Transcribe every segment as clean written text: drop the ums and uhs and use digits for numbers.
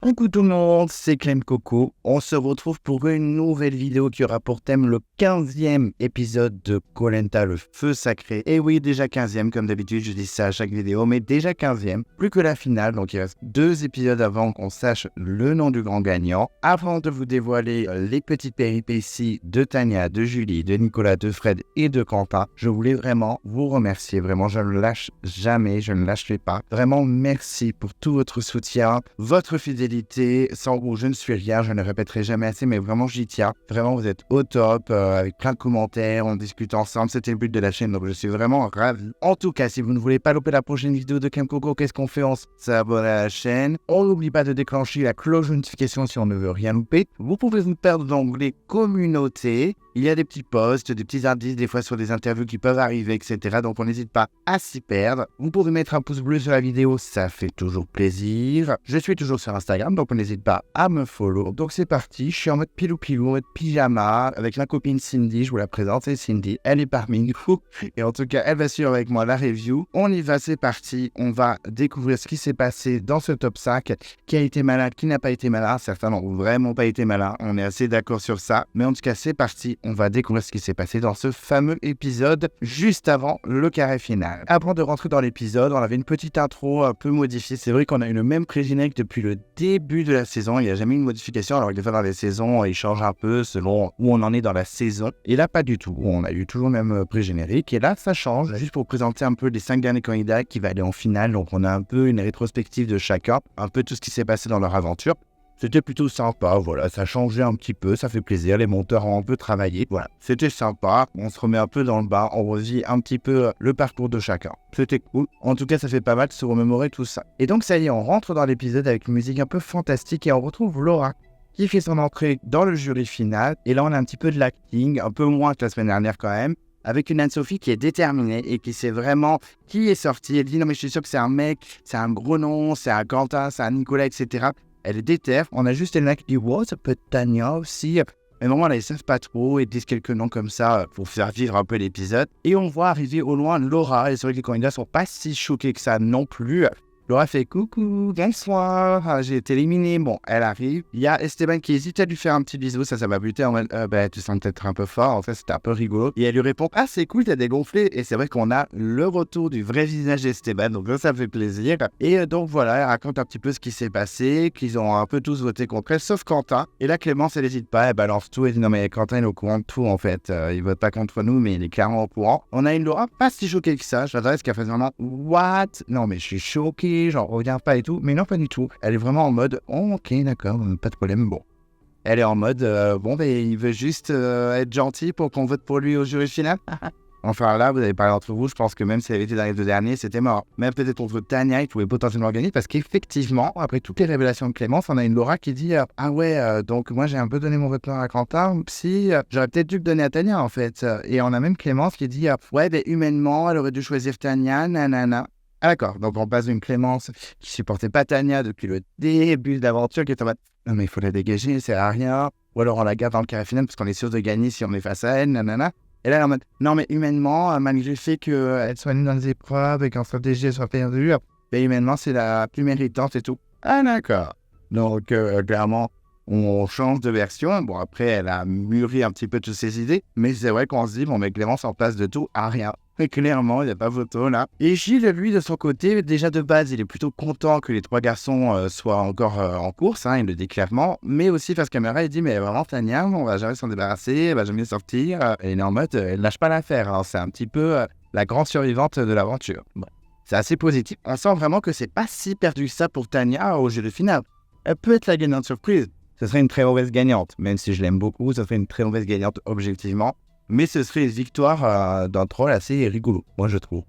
Coucou tout le monde, c'est Clem Coco. On se retrouve pour une nouvelle vidéo qui aura pour thème le 15e épisode de Koh Lanta, le feu sacré. Et oui, déjà 15e, comme d'habitude, je dis ça à chaque vidéo, mais déjà 15e, plus que la finale, donc il reste 2 épisodes avant qu'on sache le nom du grand gagnant. Avant de vous dévoiler les petites péripéties de Tania, de Julie, de Nicolas, de Fred et de Quentin, je voulais vraiment vous remercier. Vraiment, je ne lâche jamais, je ne lâcherai pas. Vraiment, merci pour tout votre soutien, votre fidélité. Sans vous, je ne suis rien, je ne répéterai jamais assez, mais vraiment j'y tiens. Vraiment, vous êtes au top, avec plein de commentaires, on discute ensemble, c'était le but de la chaîne, donc je suis vraiment ravi. En tout cas, si vous ne voulez pas louper la prochaine vidéo de Clem Coco, qu'est-ce qu'on fait? On s'abonne à la chaîne. On n'oublie pas de déclencher la cloche de notification si on ne veut rien louper. Vous pouvez vous perdre dans l'onglet communauté. Il y a des petits posts, des petits indices, des fois sur des interviews qui peuvent arriver, etc. Donc on n'hésite pas à s'y perdre. Vous pouvez mettre un pouce bleu sur la vidéo, ça fait toujours plaisir. Je suis toujours sur Instagram, donc on n'hésite pas à me follow. Donc c'est parti, je suis en mode pilou-pilou, en mode pyjama, avec ma copine Cindy, je vous la présente, c'est Cindy. Elle est parmi nous, et en tout cas, elle va suivre avec moi la review. On y va, c'est parti. On va découvrir ce qui s'est passé dans ce top 5, qui a été malin, qui n'a pas été malin. Certains n'ont vraiment pas été malins, on est assez d'accord sur ça. Mais en tout cas, c'est parti. On va découvrir ce qui s'est passé dans ce fameux épisode juste avant le carré final. Avant de rentrer dans l'épisode, on avait une petite intro un peu modifiée. C'est vrai qu'on a eu le même pré-générique depuis le début de la saison. Il n'y a jamais eu une modification. Alors, des fois, dans les saisons, ils changent un peu selon où on en est dans la saison. Et là, pas du tout. On a eu toujours le même pré-générique. Et là, ça change. Juste pour présenter un peu les 5 derniers candidats qui vont aller en finale. Donc, on a un peu une rétrospective de chacun. Un peu tout ce qui s'est passé dans leur aventure. C'était plutôt sympa, voilà, ça changeait un petit peu, ça fait plaisir, les monteurs ont un peu travaillé, voilà, c'était sympa, on se remet un peu dans le bas, on revit un petit peu le parcours de chacun, c'était cool, en tout cas ça fait pas mal de se remémorer tout ça. Et donc ça y est, on rentre dans l'épisode avec une musique un peu fantastique et on retrouve Laura qui fait son entrée dans le jury final, et là on a un petit peu de l'acting, un peu moins que la semaine dernière quand même, avec une Anne-Sophie qui est déterminée et qui sait vraiment qui est sorti. Elle dit non mais je suis sûr que c'est un mec, c'est un gros nom, c'est un Quentin, c'est un Nicolas, etc. Elle est déter. On a juste Elena qui dit wow, ça peut être Tania aussi. Mais vraiment là, ils savent pas trop et disent quelques noms comme ça pour faire vivre un peu l'épisode. Et on voit arriver au loin Laura. Et c'est vrai que les candidats sont pas si choqués que ça non plus. Laura fait coucou, bonsoir, j'ai été éliminée. Bon, elle arrive. Il y a Esteban qui hésite à lui faire un petit bisou, ça m'a buté en mode tu sens peut-être un peu fort. En fait, c'était un peu rigolo. Et elle lui répond ah, c'est cool, t'as dégonflé. Et c'est vrai qu'on a le retour du vrai visage d'Esteban, donc ça fait plaisir. Et donc voilà, elle raconte un petit peu ce qui s'est passé, qu'ils ont un peu tous voté contre elle, sauf Quentin. Et là, Clémence, elle n'hésite pas, elle balance tout. Elle dit non, mais Quentin, il est au courant de tout en fait. Il vote pas contre nous, mais il est clairement au courant. On a une Laura pas si choquée que ça. Je m'adresse qu'elle fait vraiment what? Non, mais je suis choquée. J'en reviens pas et tout, mais non pas du tout. Elle est vraiment en mode oh, ok d'accord, pas de problème. Bon, elle est en mode il veut juste être gentil pour qu'on vote pour lui au jury final. Enfin là, vous avez parlé entre vous, je pense que même si elle avait été dans les 2 derniers, c'était mort. Même peut-être contre Tania, il pouvait potentiellement gagner parce qu'effectivement, après toutes les révélations de Clémence, on a une Laura qui dit ah ouais, donc moi j'ai un peu donné mon vote à Quentin, si j'aurais peut-être dû le donner à Tania en fait. Et on a même Clémence qui dit ouais, humainement, elle aurait dû choisir Tania, nanana. Ah d'accord, donc on passe d'une Clémence qui supportait pas Tania depuis le début de l'aventure, qui est en mode non mais il faut la dégager, ça sert à rien, ou alors on la garde dans le carré final parce qu'on est sûr de gagner si on est face à elle, nanana. Et là elle est en mode non mais humainement, malgré le fait qu'elle soit nulle dans les épreuves et qu'en stratégie elle soit perdue, humainement c'est la plus méritante et tout. Ah d'accord, donc clairement on change de version. Bon après elle a mûri un petit peu toutes ses idées, mais c'est vrai qu'on se dit bon mais Clémence en place de tout à rien. Mais clairement, il n'y a pas photo là. Et Gilles, lui, de son côté, déjà de base, il est plutôt content que les 3 garçons soient encore en course, il le dit clairement. Mais aussi face caméra, il dit mais vraiment Tania, on va jamais s'en débarrasser, elle va jamais sortir. Et il est en mode, elle lâche pas l'affaire. C'est un petit peu la grande survivante de l'aventure. Bon. C'est assez positif. On sent vraiment que c'est pas si perdu que ça pour Tania au jeu de finale. Elle peut être la gagnante surprise. Ce serait une très mauvaise gagnante. Même si je l'aime beaucoup, ce serait une très mauvaise gagnante objectivement. Mais ce serait une victoire d'un troll assez rigolo, moi je trouve.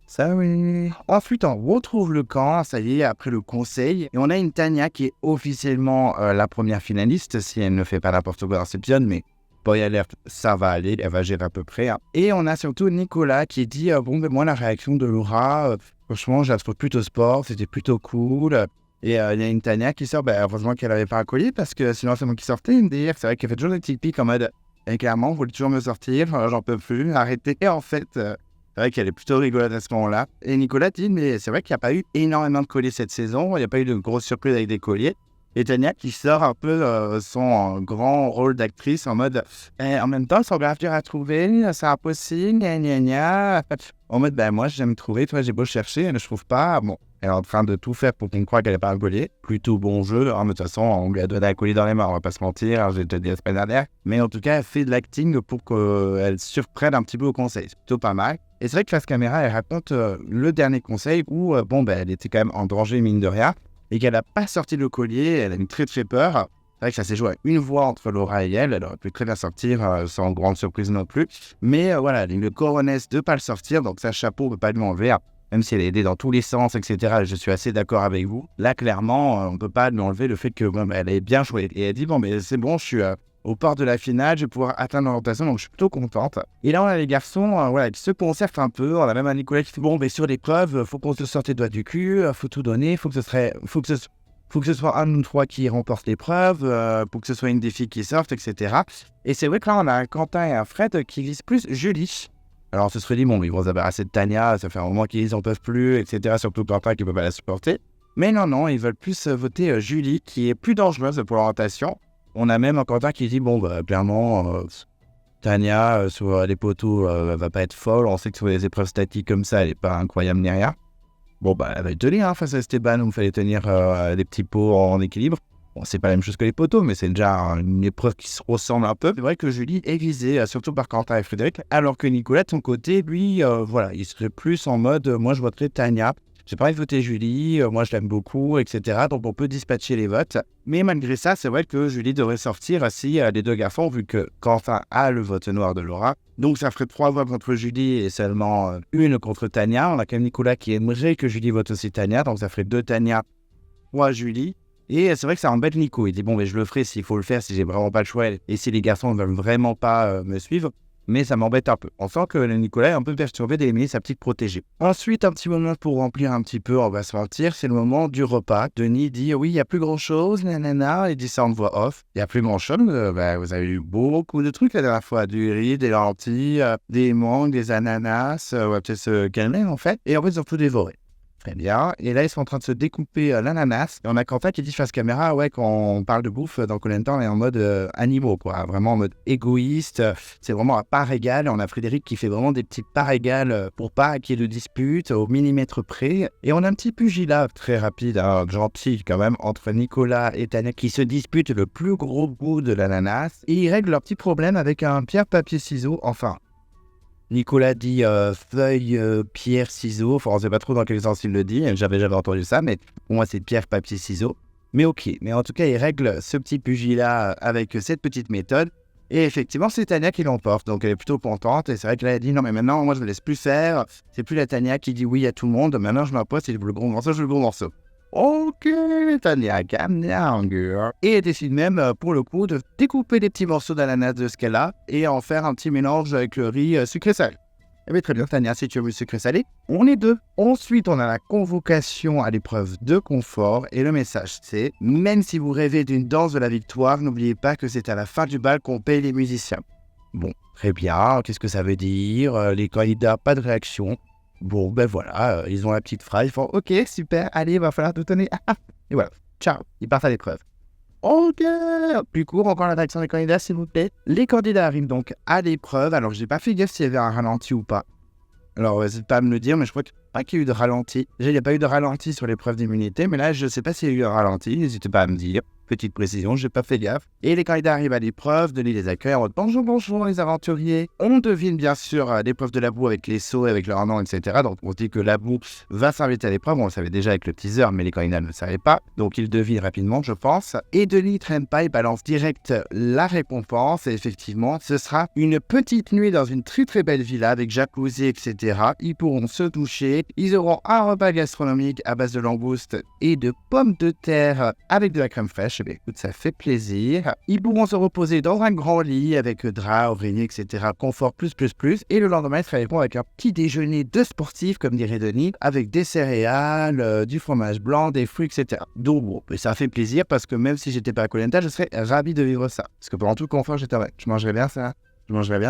Ça oui. Ensuite, on retrouve le camp, ça y est, après le conseil. Et on a une Tania qui est officiellement la première finaliste, si elle ne fait pas n'importe quoi dans cet épisode, mais spoil alert, ça va aller, elle va gérer à peu près. Hein. Et on a surtout Nicolas qui dit bon, ben moi, la réaction de Laura, franchement, je la trouve plutôt sport, c'était plutôt cool. Et il y a une Tania qui sort, heureusement qu'elle n'avait pas un collier parce que sinon, c'est moi qui sortais. Une dire, c'est vrai qu'elle fait toujours des petites piques en mode, clairement, vous voulez toujours me sortir, j'en peux plus, arrêtez. Et en fait, c'est vrai qu'elle est plutôt rigolote à ce moment-là. Et Nicolas dit, mais c'est vrai qu'il n'y a pas eu énormément de colliers cette saison, il n'y a pas eu de grosses surprises avec des colliers. Et Tania qui sort un peu son grand rôle d'actrice en mode en même temps, ils sont grave durs à trouver, c'est impossible, gna gna gna. En mode, moi, j'ai jamais trouvé, toi, j'ai beau chercher, je trouve pas. Bon, elle est en train de tout faire pour qu'on croie qu'elle n'est pas un collier. Plutôt bon jeu, hein, mais de toute façon, on lui a donné un collier dans les mains, on va pas se mentir, hein, j'ai déjà dit la semaine dernière. Mais en tout cas, elle fait de l'acting pour qu'elle surprenne un petit peu au conseil. C'est plutôt pas mal. Et c'est vrai que face caméra, elle raconte le dernier conseil où, elle était quand même en danger, mine de rien. Et qu'elle n'a pas sorti le collier, elle a eu très très peur. C'est vrai que ça s'est joué à une voix entre Laura et elle aurait pu très bien sortir sans grande surprise non plus. Mais voilà, le coronesse de ne pas le sortir, donc ça, chapeau, on ne peut pas lui enlever. Hein. Même si elle a aidé dans tous les sens, etc., je suis assez d'accord avec vous. Là, clairement, on ne peut pas lui enlever le fait qu'elle ait bien joué. Et elle dit, c'est bon, je suis au port de la finale, je vais pouvoir atteindre l'orientation, donc je suis plutôt contente. Et là, on a les garçons qui se concertent un peu. On a même un Nicolas qui dit, sur l'épreuve, faut qu'on se sorte les doigts du cul, faut tout donner, faut que ce soit un de nous trois qui remporte l'épreuve, pour que ce soit une des filles qui sorte, etc. Et c'est vrai que là, on a un Quentin et un Fred qui visent plus Julie. Alors, on se serait dit, ils vont se débarrasser de Tania, ça fait un moment qu'ils n'en peuvent plus, etc. Surtout Quentin qui ne peut pas la supporter. Mais non, ils veulent plus voter Julie, qui est plus dangereuse pour l'orientation. On a même un Quentin qui dit, clairement, Tania, sur les poteaux, elle va pas être folle. On sait que sur les épreuves statiques comme ça, elle n'est pas incroyable ni rien. Elle va y tenir face à Esteban, où il fallait tenir des petits pots en équilibre. Bon, c'est pas la même chose que les poteaux, mais c'est déjà une épreuve qui se ressemble un peu. C'est vrai que Julie est visée, surtout par Quentin et Frédéric, alors que Nicolas, de son côté, lui, il serait plus en mode, moi je voterai Tania. J'ai pas envie de voter Julie, moi je l'aime beaucoup, etc. Donc on peut dispatcher les votes. Mais malgré ça, c'est vrai que Julie devrait sortir si les deux garçons, vu que Quentin a le vote noir de Laura. Donc ça ferait 3 voix contre Julie et seulement une contre Tania. On a quand même Nicolas qui aimerait que Julie vote aussi Tania, donc ça ferait 2 Tania, 3 Julie. Et c'est vrai que ça embête Nico. Il dit je le ferai s'il faut le faire, si j'ai vraiment pas le choix et si les garçons ne veulent vraiment pas me suivre. Mais ça m'embête un peu. On sent que le Nicolas est un peu perturbé d'aimer sa petite protégée. Ensuite, un petit moment pour remplir un petit peu, on va se mentir, c'est le moment du repas. Denis dit oui, il n'y a plus grand chose, nanana, il dit ça en voix off. Il n'y a plus grand chose, vous avez eu beaucoup de trucs la dernière fois, du riz, des lentilles, des mangues, des ananas, on va peut-être se calmer en fait. Et en fait, ils ont tout dévoré. Très bien. Et là, ils sont en train de se découper l'ananas. Et on a Quentin qui dit face caméra, quand on parle de bouffe dans Koh-Lanta, on est en mode animaux, quoi. Vraiment en mode égoïste. C'est vraiment à part égale. On a Frédéric qui fait vraiment des petites parts égales pour pas qu'il y ait de dispute au millimètre près. Et on a un petit pugilat très rapide, gentil quand même, entre Nicolas et Tania qui se disputent le plus gros bout de l'ananas. Et ils règlent leur petit problème avec un pierre, papier, ciseaux. Enfin, Nicolas dit feuille, pierre, ciseaux. Enfin, on ne sait pas trop dans quel sens il le dit. J'avais jamais entendu ça, mais pour moi, c'est pierre, papier, ciseaux. Mais ok. Mais en tout cas, il règle ce petit pugilat avec cette petite méthode. Et effectivement, c'est Tania qui l'emporte. Donc, elle est plutôt contente. Et c'est vrai qu'elle a dit non, mais maintenant, moi, je ne me laisse plus faire. C'est plus la Tania qui dit oui à tout le monde. Maintenant, je m'impose. C'est le gros morceau, je veux le gros morceau. Ok, Tania, calme down, girl. Et elle décide même, pour le coup, de découper des petits morceaux d'ananas de ce qu'elle a et en faire un petit mélange avec le riz sucré-salé. Eh bien, très bien, Tania, si tu veux le sucré-salé, on est 2. Ensuite, on a la convocation à l'épreuve de confort. Et le message, c'est, même si vous rêvez d'une danse de la victoire, n'oubliez pas que c'est à la fin du bal qu'on paye les musiciens. Bon, très bien, qu'est-ce que ça veut dire? Les candidats, pas de réaction. Bon, voilà, ils ont la petite phrase, ils font « Ok, super, allez, il va falloir tout donner. » Et voilà, ciao, ils partent à l'épreuve. Ok, plus court, encore la réaction des candidats, s'il vous plaît. Les candidats arrivent donc à l'épreuve. Alors, j'ai pas fait gaffe s'il y avait un ralenti ou pas. Alors, n'hésitez pas à me le dire, mais je crois pas qu'il y a eu de ralenti. Déjà, il n'y a pas eu de ralenti sur l'épreuve d'immunité, mais là, je sais pas s'il y a eu un ralenti. N'hésitez pas à me dire. Petite précision, j'ai pas fait gaffe. Et les candidats arrivent à l'épreuve, Denis les accueille en mode bonjour les aventuriers. On devine bien sûr l'épreuve de la boue avec les sauts, avec leur nom, etc. Donc on dit que la boue va s'inviter à l'épreuve. On le savait déjà avec le teaser, mais les candidats ne le savaient pas. Donc ils devinent rapidement, je pense. Et Denis traîne pas, il balance direct la récompense. Et effectivement, ce sera une petite nuit dans une très très belle villa avec jacuzzi, etc. Ils pourront se doucher dîner. Ils auront un repas gastronomique à base de langoustes et de pommes de terre avec de la crème fraîche. Eh bien, écoute, ça fait plaisir. Ils pourront se reposer dans un grand lit avec drap, oreiller, etc. Confort plus. Et le lendemain, ils travailleront avec un petit déjeuner de sportif, comme dirait Denis, avec des céréales, du fromage blanc, des fruits, etc. Donc bon, ça fait plaisir parce que même si j'étais pas à Koh Lanta, je serais ravi de vivre ça. Parce que pendant tout le confort, j'étais ouais, je mangerais bien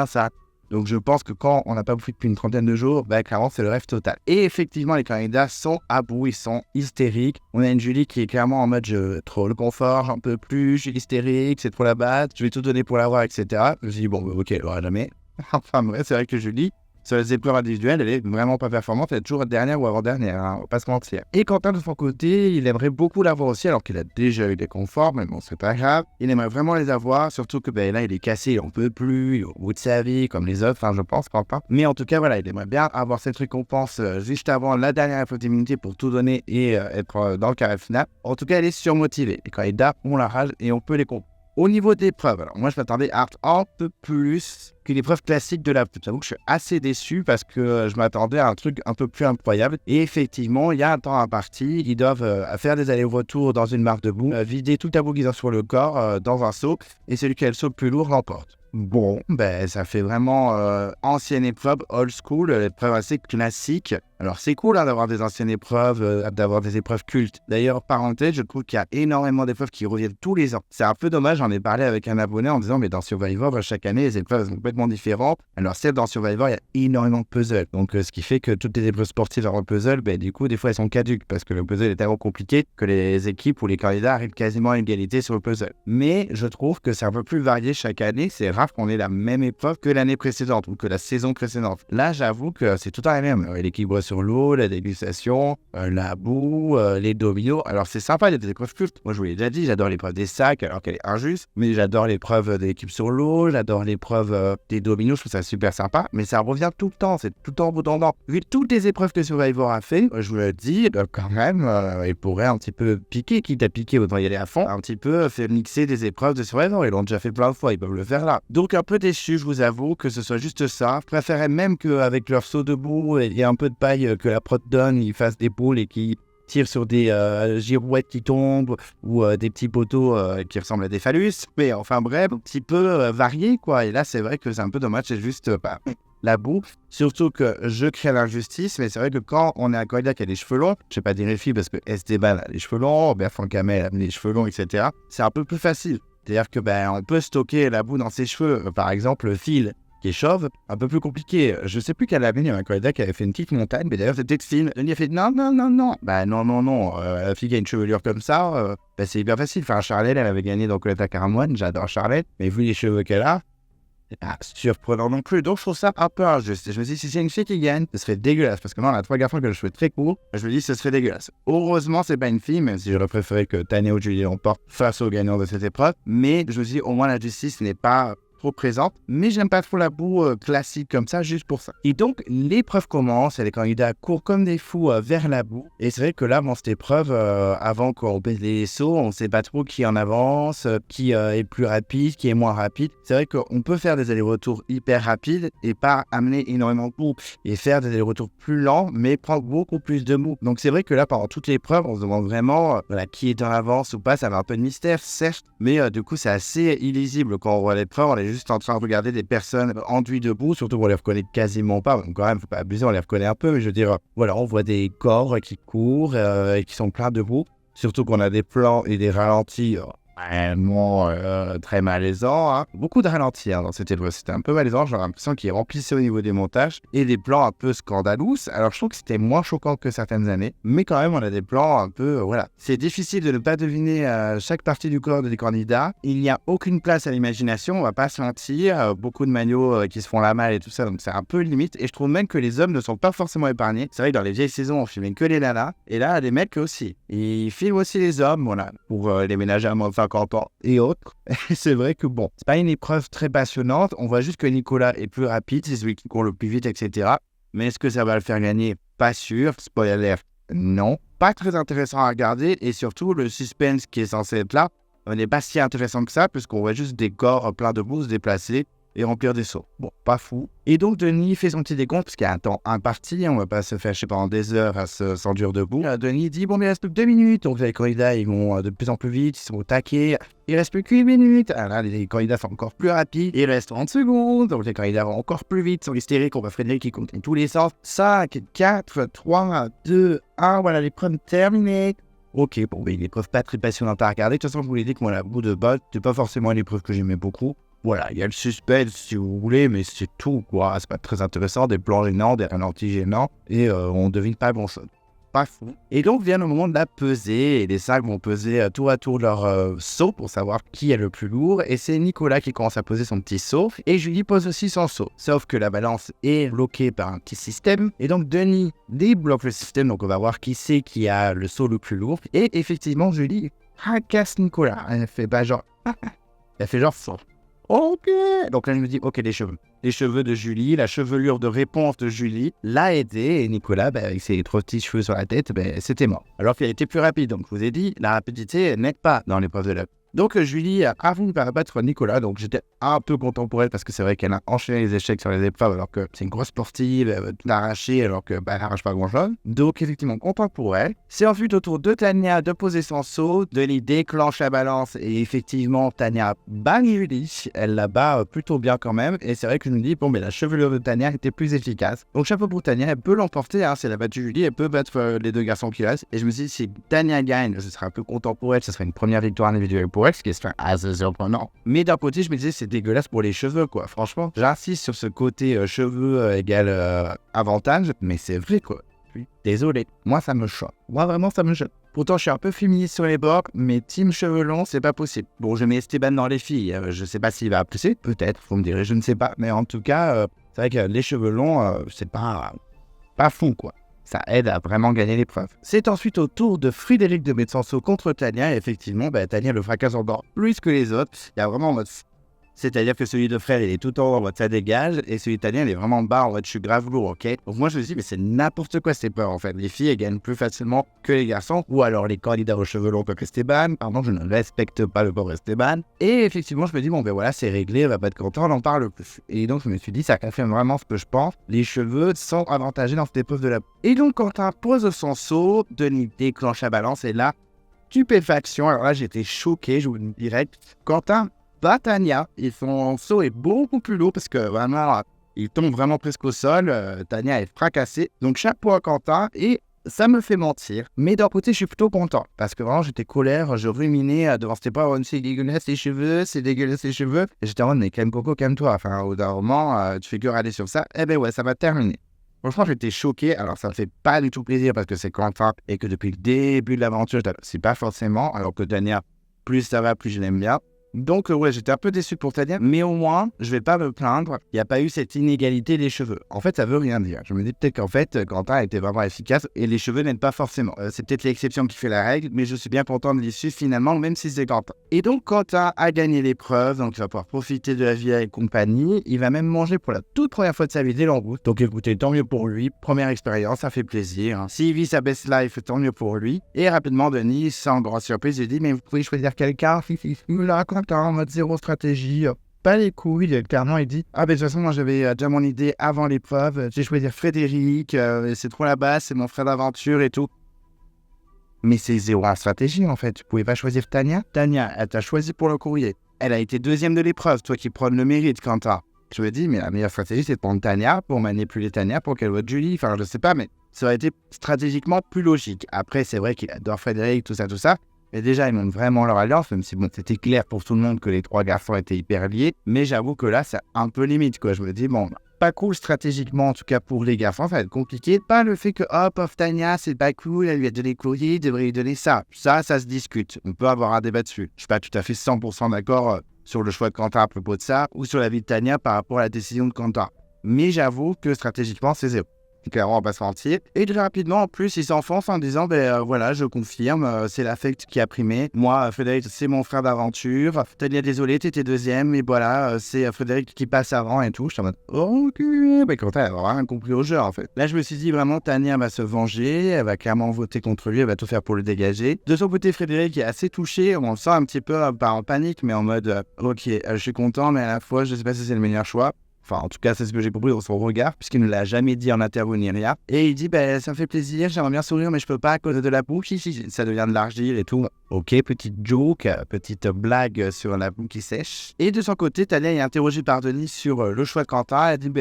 ça. Donc je pense que quand on n'a pas bouffé depuis une trentaine de jours, clairement c'est le rêve total. Et effectivement, les candidats sont à bout, ils sont hystériques. On a une Julie qui est clairement en mode je trop le confort, j'en peux plus, je suis hystérique, c'est trop la battre, je vais tout donner pour l'avoir, etc. Je me dis bon, ok, elle aura jamais. Enfin bref, c'est vrai que Julie, sur les épreuves individuelles, elle est vraiment pas performante, elle est toujours dernière ou avant-dernière, on va pas se mentir. Et Quentin, de son côté, il aimerait beaucoup l'avoir aussi, alors qu'il a déjà eu des conforts, mais bon, c'est pas grave. Il aimerait vraiment les avoir, surtout que là, il est cassé, il en peut plus, il est au bout de sa vie, comme les autres, je pense, Quentin. Mais en tout cas, voilà, il aimerait bien avoir cette récompense juste avant la dernière épreuve d'immunité pour tout donner et être dans le carré final. En tout cas, elle est surmotivée. Les candidats ont la rage et on peut les comprendre. Au niveau des preuves, alors moi je m'attendais à un peu plus que l'épreuve classique de la poutre. J'avoue que je suis assez déçu parce que je m'attendais à un truc un peu plus incroyable. Et effectivement, il y a un temps imparti. Ils doivent faire des allers-retours dans une mare de boue, vider toute la boue qu'ils ont sur le corps dans un seau. Et celui qui a le seau le plus lourd l'emporte. Bon, ça fait vraiment ancienne épreuve, old school, épreuve assez classique. Alors c'est cool d'avoir des anciennes épreuves, d'avoir des épreuves cultes. D'ailleurs, parenthèse, je trouve qu'il y a énormément d'épreuves qui reviennent tous les ans. C'est un peu dommage, j'en ai parlé avec un abonné en disant mais dans Survivor, chaque année, les épreuves sont complètement différentes. Alors certes, dans Survivor, il y a énormément de puzzles. Donc ce qui fait que toutes les épreuves sportives avant le puzzle, du coup, des fois, elles sont caduques parce que le puzzle est tellement compliqué que les équipes ou les candidats arrivent quasiment à égalité sur le puzzle. Mais je trouve que c'est un peu plus varié chaque année. C'est rare qu'on ait la même épreuve que l'année précédente ou que la saison précédente. Là, j'avoue que c'est tout à la même. L'équilibre sur l'eau, la dégustation, la boue, les dominos. Alors, c'est sympa, il y a des épreuves cultes. Moi, je vous l'ai déjà dit, j'adore l'épreuve des sacs alors qu'elle est injuste. Mais j'adore l'épreuve de l'équipe sur l'eau, j'adore l'épreuve des dominos. Je trouve ça super sympa. Mais ça revient tout le temps. C'est tout le temps au bout d'un an. Vu toutes les épreuves que Survivor a fait, je me dis, quand même, il pourrait un petit peu piquer, quitte à piquer, autant y aller à fond. Un petit peu faire mixer des épreuves de Survivor. Ils l'ont déjà fait plein de fois, ils peuvent le faire là. Donc, un peu déçu, je vous avoue, que ce soit juste ça. Je préférais même qu'avec leur seau de boue et un peu de paille que la prod donne, ils fassent des boules et qu'ils tirent sur des girouettes qui tombent ou des petits poteaux qui ressemblent à des phallus. Mais enfin bref, un petit peu varié, quoi. Et là, c'est vrai que c'est un peu dommage, c'est juste la boue. Surtout que je crée l'injustice, mais c'est vrai que quand on est un candidat qui a les cheveux longs, je ne vais pas dire les filles parce que Esteban a les cheveux longs, Bertrand Camel a les cheveux longs, etc. C'est un peu plus facile. C'est-à-dire que on peut stocker la boue dans ses cheveux. Par exemple, Phil, qui est chauve, un peu plus compliqué. Je sais plus quelle année, il y a un candidat qui avait fait une petite montagne, mais d'ailleurs c'était Phil. Denis a fait non. Non. La fille qui a une chevelure comme ça, c'est hyper facile. Enfin, Charlotte, elle avait gagné dans Koh Lanta Caramoine, j'adore Charlotte, mais vu les cheveux qu'elle a, c'est pas surprenant non plus. Donc je trouve ça un peu injuste. Je me dis, si c'est une fille qui gagne, ce serait dégueulasse. Parce que non, on a 3 garçons qui ont les cheveux très courts. Je me dis, ce serait dégueulasse. Heureusement, c'est pas une fille, même si j'aurais préféré que Tania ou Julie l'emportent face aux gagnants de cette épreuve. Mais je me dis, au moins la justice n'est pas trop présente, mais j'aime pas trop la boue classique comme ça, juste pour ça. Et donc, l'épreuve commence, et les candidats courent comme des fous vers la boue. Et c'est vrai que là, dans cette épreuve, avant qu'on pèse les sauts, on sait pas trop qui en avance, qui est plus rapide, qui est moins rapide. C'est vrai qu'on peut faire des allers-retours hyper rapides et pas amener énormément de boue et faire des allers-retours plus lents, mais prendre beaucoup plus de boue. Donc c'est vrai que là, pendant toute l'épreuve, on se demande vraiment qui est en avance ou pas. Ça va un peu de mystère, certes, mais du coup, c'est assez illisible quand on voit l'épreuve. On est juste en train de regarder des personnes enduites de boue, surtout qu'on les reconnaît quasiment pas. Donc quand même, faut pas abuser, on les reconnaît un peu, mais je veux dire, voilà, on voit des corps qui courent et qui sont pleins de boue. Surtout qu'on a des plans et des ralentis vraiment très malaisant. Beaucoup de ralentis dans cette épreuve. C'était un peu malaisant. J'ai l'impression qu'ils remplissaient au niveau des montages et des plans un peu scandalous. Alors je trouve que c'était moins choquant que certaines années, mais quand même on a des plans un peu voilà. C'est difficile de ne pas deviner chaque partie du corps des candidats. Il n'y a aucune place à l'imagination. On va pas se mentir. Beaucoup de maillots qui se font la malle et tout ça, donc c'est un peu limite. Et je trouve même que les hommes ne sont pas forcément épargnés. C'est vrai que dans les vieilles saisons on filmait que les nanas et là les mecs aussi. Ils filment aussi les hommes, voilà, pour les ménager à moins de 50 ans et autres. Et c'est vrai que bon, c'est pas une épreuve très passionnante. On voit juste que Nicolas est plus rapide, c'est celui qui court le plus vite, etc. Mais est-ce que ça va le faire gagner? Pas sûr. Spoiler, non. Pas très intéressant à regarder et surtout le suspense qui est censé être là n'est pas si intéressant que ça puisqu'on voit juste des corps pleins de boue se déplacer et remplir des seaux. Bon, pas fou. Et donc, Denis fait son petit décompte, parce qu'il y a un temps imparti, on va pas se faire, pendant des heures à s'endurer debout. Denis dit, bon, mais il reste plus que 2 minutes. Donc, les candidats, ils vont de plus en plus vite, ils sont au taquet. Il reste plus qu'une minute. Alors, les candidats sont encore plus rapides. Il reste 30 secondes. Donc, les candidats vont encore plus vite. Ils sont hystériques. On voit Frédéric qui compte dans tous les sens. 5, 4, 3, 2, 1. Voilà, l'épreuve terminée. Ok, bon, oui, l'épreuve pas très passionnante à regarder. De toute façon, je vous l'ai dit que moi, la bout de botte, c'est pas forcément une épreuve que j'aimais beaucoup. Voilà, il y a le suspense si vous voulez, mais c'est tout, quoi. C'est pas très intéressant, des plans gênants, des ralentis gênants, et on devine pas grand-chose. Pas fou. Et donc vient le moment de la pesée, et les 5 vont peser tour à tour leur seau pour savoir qui est le plus lourd, et c'est Nicolas qui commence à poser son petit seau, et Julie pose aussi son seau. Sauf que la balance est bloquée par un petit système, et donc Denis débloque le système, donc on va voir qui c'est qui a le seau le plus lourd, et effectivement Julie fracasse Nicolas. Elle fait genre... Elle fait genre... Ok. Donc là, je me dis, ok, les cheveux. Les cheveux de Julie, la chevelure de réponse de Julie l'a aidé. Et Nicolas, avec ses 3 petits cheveux sur la tête, c'était mort. Alors qu'il a été plus rapide. Donc je vous ai dit, la rapidité n'aide pas dans l'épreuve de l'œuf. Donc Julie a fini par battre Nicolas, donc j'étais un peu content pour elle parce que c'est vrai qu'elle a enchaîné les échecs sur les épreuves alors que c'est une grosse sportive, elle veut tout arracher alors que elle n'arrache pas grand chose. Donc effectivement content pour elle. C'est ensuite au tour de Tania de poser son seau, Denis déclenche la balance et effectivement Tania bat Julie, elle la bat plutôt bien quand même et c'est vrai que je me dis bon mais la chevelure de Tania était plus efficace. Donc chapeau pour Tania, elle peut l'emporter, si elle a battu Julie, elle peut battre les 2 garçons qui restent et je me dis si Tania gagne, je serais un peu content pour elle, ce serait une première victoire individuelle pour ce qui est assez surprenant. Mais d'un côté, je me disais, c'est dégueulasse pour les cheveux, quoi. Franchement, j'insiste sur ce côté cheveux égale avantage, mais c'est vrai, quoi. Désolé, moi, ça me choque. Moi, vraiment, ça me choque. Pourtant, je suis un peu féministe sur les bords, mais team cheveux longs, c'est pas possible. Bon, je mets Esteban dans les filles. Je sais pas s'il va apprécier. Peut-être, vous me direz, je ne sais pas. Mais en tout cas, c'est vrai que les cheveux longs, c'est pas fou, quoi. Ça aide à vraiment gagner l'épreuve. C'est ensuite au tour de Frédéric de mettre son seau contre Tania. Et effectivement, Tania le fracasse encore plus que les autres. Il y a vraiment en mode... C'est-à-dire que celui de frère, il est tout en haut en mode ça dégage. Et celui de Tania, il est vraiment bas en mode je suis grave lourd, ok. Donc moi, je me dis, mais c'est n'importe quoi cette épreuve en fait. Les filles, elles gagnent plus facilement que les garçons. Ou alors les candidats aux cheveux longs comme Esteban. Pardon, je ne respecte pas le pauvre Esteban. Et effectivement, je me dis, bon, voilà, c'est réglé, elle va pas être content, on en parle plus. Et donc, je me suis dit, ça confirme vraiment ce que je pense. Les cheveux sont avantagés dans cette épreuve de la... Et donc, Quentin pose son seau, Denis déclenche la balance. Et là, stupéfaction. Alors là, j'étais choqué, je vous le dirais. Quentin Tania, et son seau est beaucoup plus lourd parce que vraiment, il tombe vraiment presque au sol. Tania est fracassée. Donc, chapeau à Quentin. Et ça me fait mentir. Mais d'un côté, je suis plutôt content parce que vraiment, j'étais colère. Je ruminais devant cette épreuve. C'est dégueulasse les cheveux, c'est dégueulasse les cheveux. Et j'étais en mode, mais Coco, calme-toi. Enfin, au d'un moment, tu fais que râler sur ça. Eh ben ouais, ça va terminer. Franchement, j'étais choqué. Alors, ça me fait pas du tout plaisir parce que c'est Quentin et que depuis le début de l'aventure, c'est pas forcément. Alors que Tania, plus ça va, plus je l'aime bien. Donc, ouais, j'étais un peu déçu pour Tania, mais au moins, je vais pas me plaindre. Il n'y a pas eu cette inégalité des cheveux. En fait, ça veut rien dire. Je me dis peut-être qu'en fait, Quentin était vraiment efficace et les cheveux n'aident pas forcément. C'est peut-être l'exception qui fait la règle, mais je suis bien content de l'issue finalement, même si c'est Quentin. Et donc, Quentin a gagné l'épreuve, donc il va pouvoir profiter de la vie avec compagnie. Il va même manger pour la toute première fois de sa vie des langoustes. Donc, écoutez, tant mieux pour lui. Première expérience, ça fait plaisir. S'il vit sa best life, tant mieux pour lui. Et rapidement, Denis, sans grande surprise, lui dit, mais vous pouvez choisir quelqu'un. Là, en mode zéro stratégie, pas les couilles, clairement il dit de toute façon moi j'avais déjà mon idée avant l'épreuve, j'ai choisi Frédéric, c'est trop la base, c'est mon frère d'aventure et tout. Mais c'est zéro en stratégie en fait, tu pouvais pas choisir Tania, elle t'a choisi pour le courrier, elle a été 2e de l'épreuve, toi qui prends le mérite Quentin. Je me dis mais la meilleure stratégie c'est de prendre Tania pour manipuler Tania pour qu'elle vote Julie, enfin je sais pas mais ça aurait été stratégiquement plus logique. Après c'est vrai qu'il adore Frédéric, tout ça. Mais déjà, ils montrent vraiment leur alliance, même si bon, c'était clair pour tout le monde que les 3 garçons étaient hyper liés. Mais j'avoue que là, c'est un peu limite, quoi. Je me dis, bon, pas cool stratégiquement, en tout cas pour les garçons, ça va être compliqué. Pas le fait que, pauvre Tania, c'est pas cool, elle lui a donné courrier, il devrait lui donner ça. Ça se discute. On peut avoir un débat dessus. Je suis pas tout à fait 100% d'accord sur le choix de Quentin à propos de ça, ou sur la vie de Tania par rapport à la décision de Quentin. Mais j'avoue que stratégiquement, c'est zéro. clairement, on va pas se mentir. Et très rapidement, en plus, il s'enfonce en disant, voilà, je confirme, c'est l'affect qui a primé. Moi, Frédéric, c'est mon frère d'aventure. Tania, désolé, t'étais deuxième, et voilà, c'est Frédéric qui passe avant et tout. Je suis en mode, ok, mais quand elle a rien compris au jeu, en fait. Là, je me suis dit, vraiment, Tania va se venger, elle va clairement voter contre lui, elle va tout faire pour le dégager. De son côté, Frédéric est assez touché, on le sent un petit peu, pas en panique, mais en mode, ok, je suis content, mais à la fois, je sais pas si c'est le meilleur choix. Enfin, en tout cas, c'est ce que j'ai compris dans son regard, puisqu'il ne l'a jamais dit en interview ni rien. Et il dit, ça me fait plaisir, j'aimerais bien sourire, mais je peux pas à cause de la boue. Ça devient de l'argile et tout. Ok, petite joke, petite blague sur la boue qui sèche. Et de son côté, Tania est interrogée par Denis sur le choix de Quentin. Elle dit,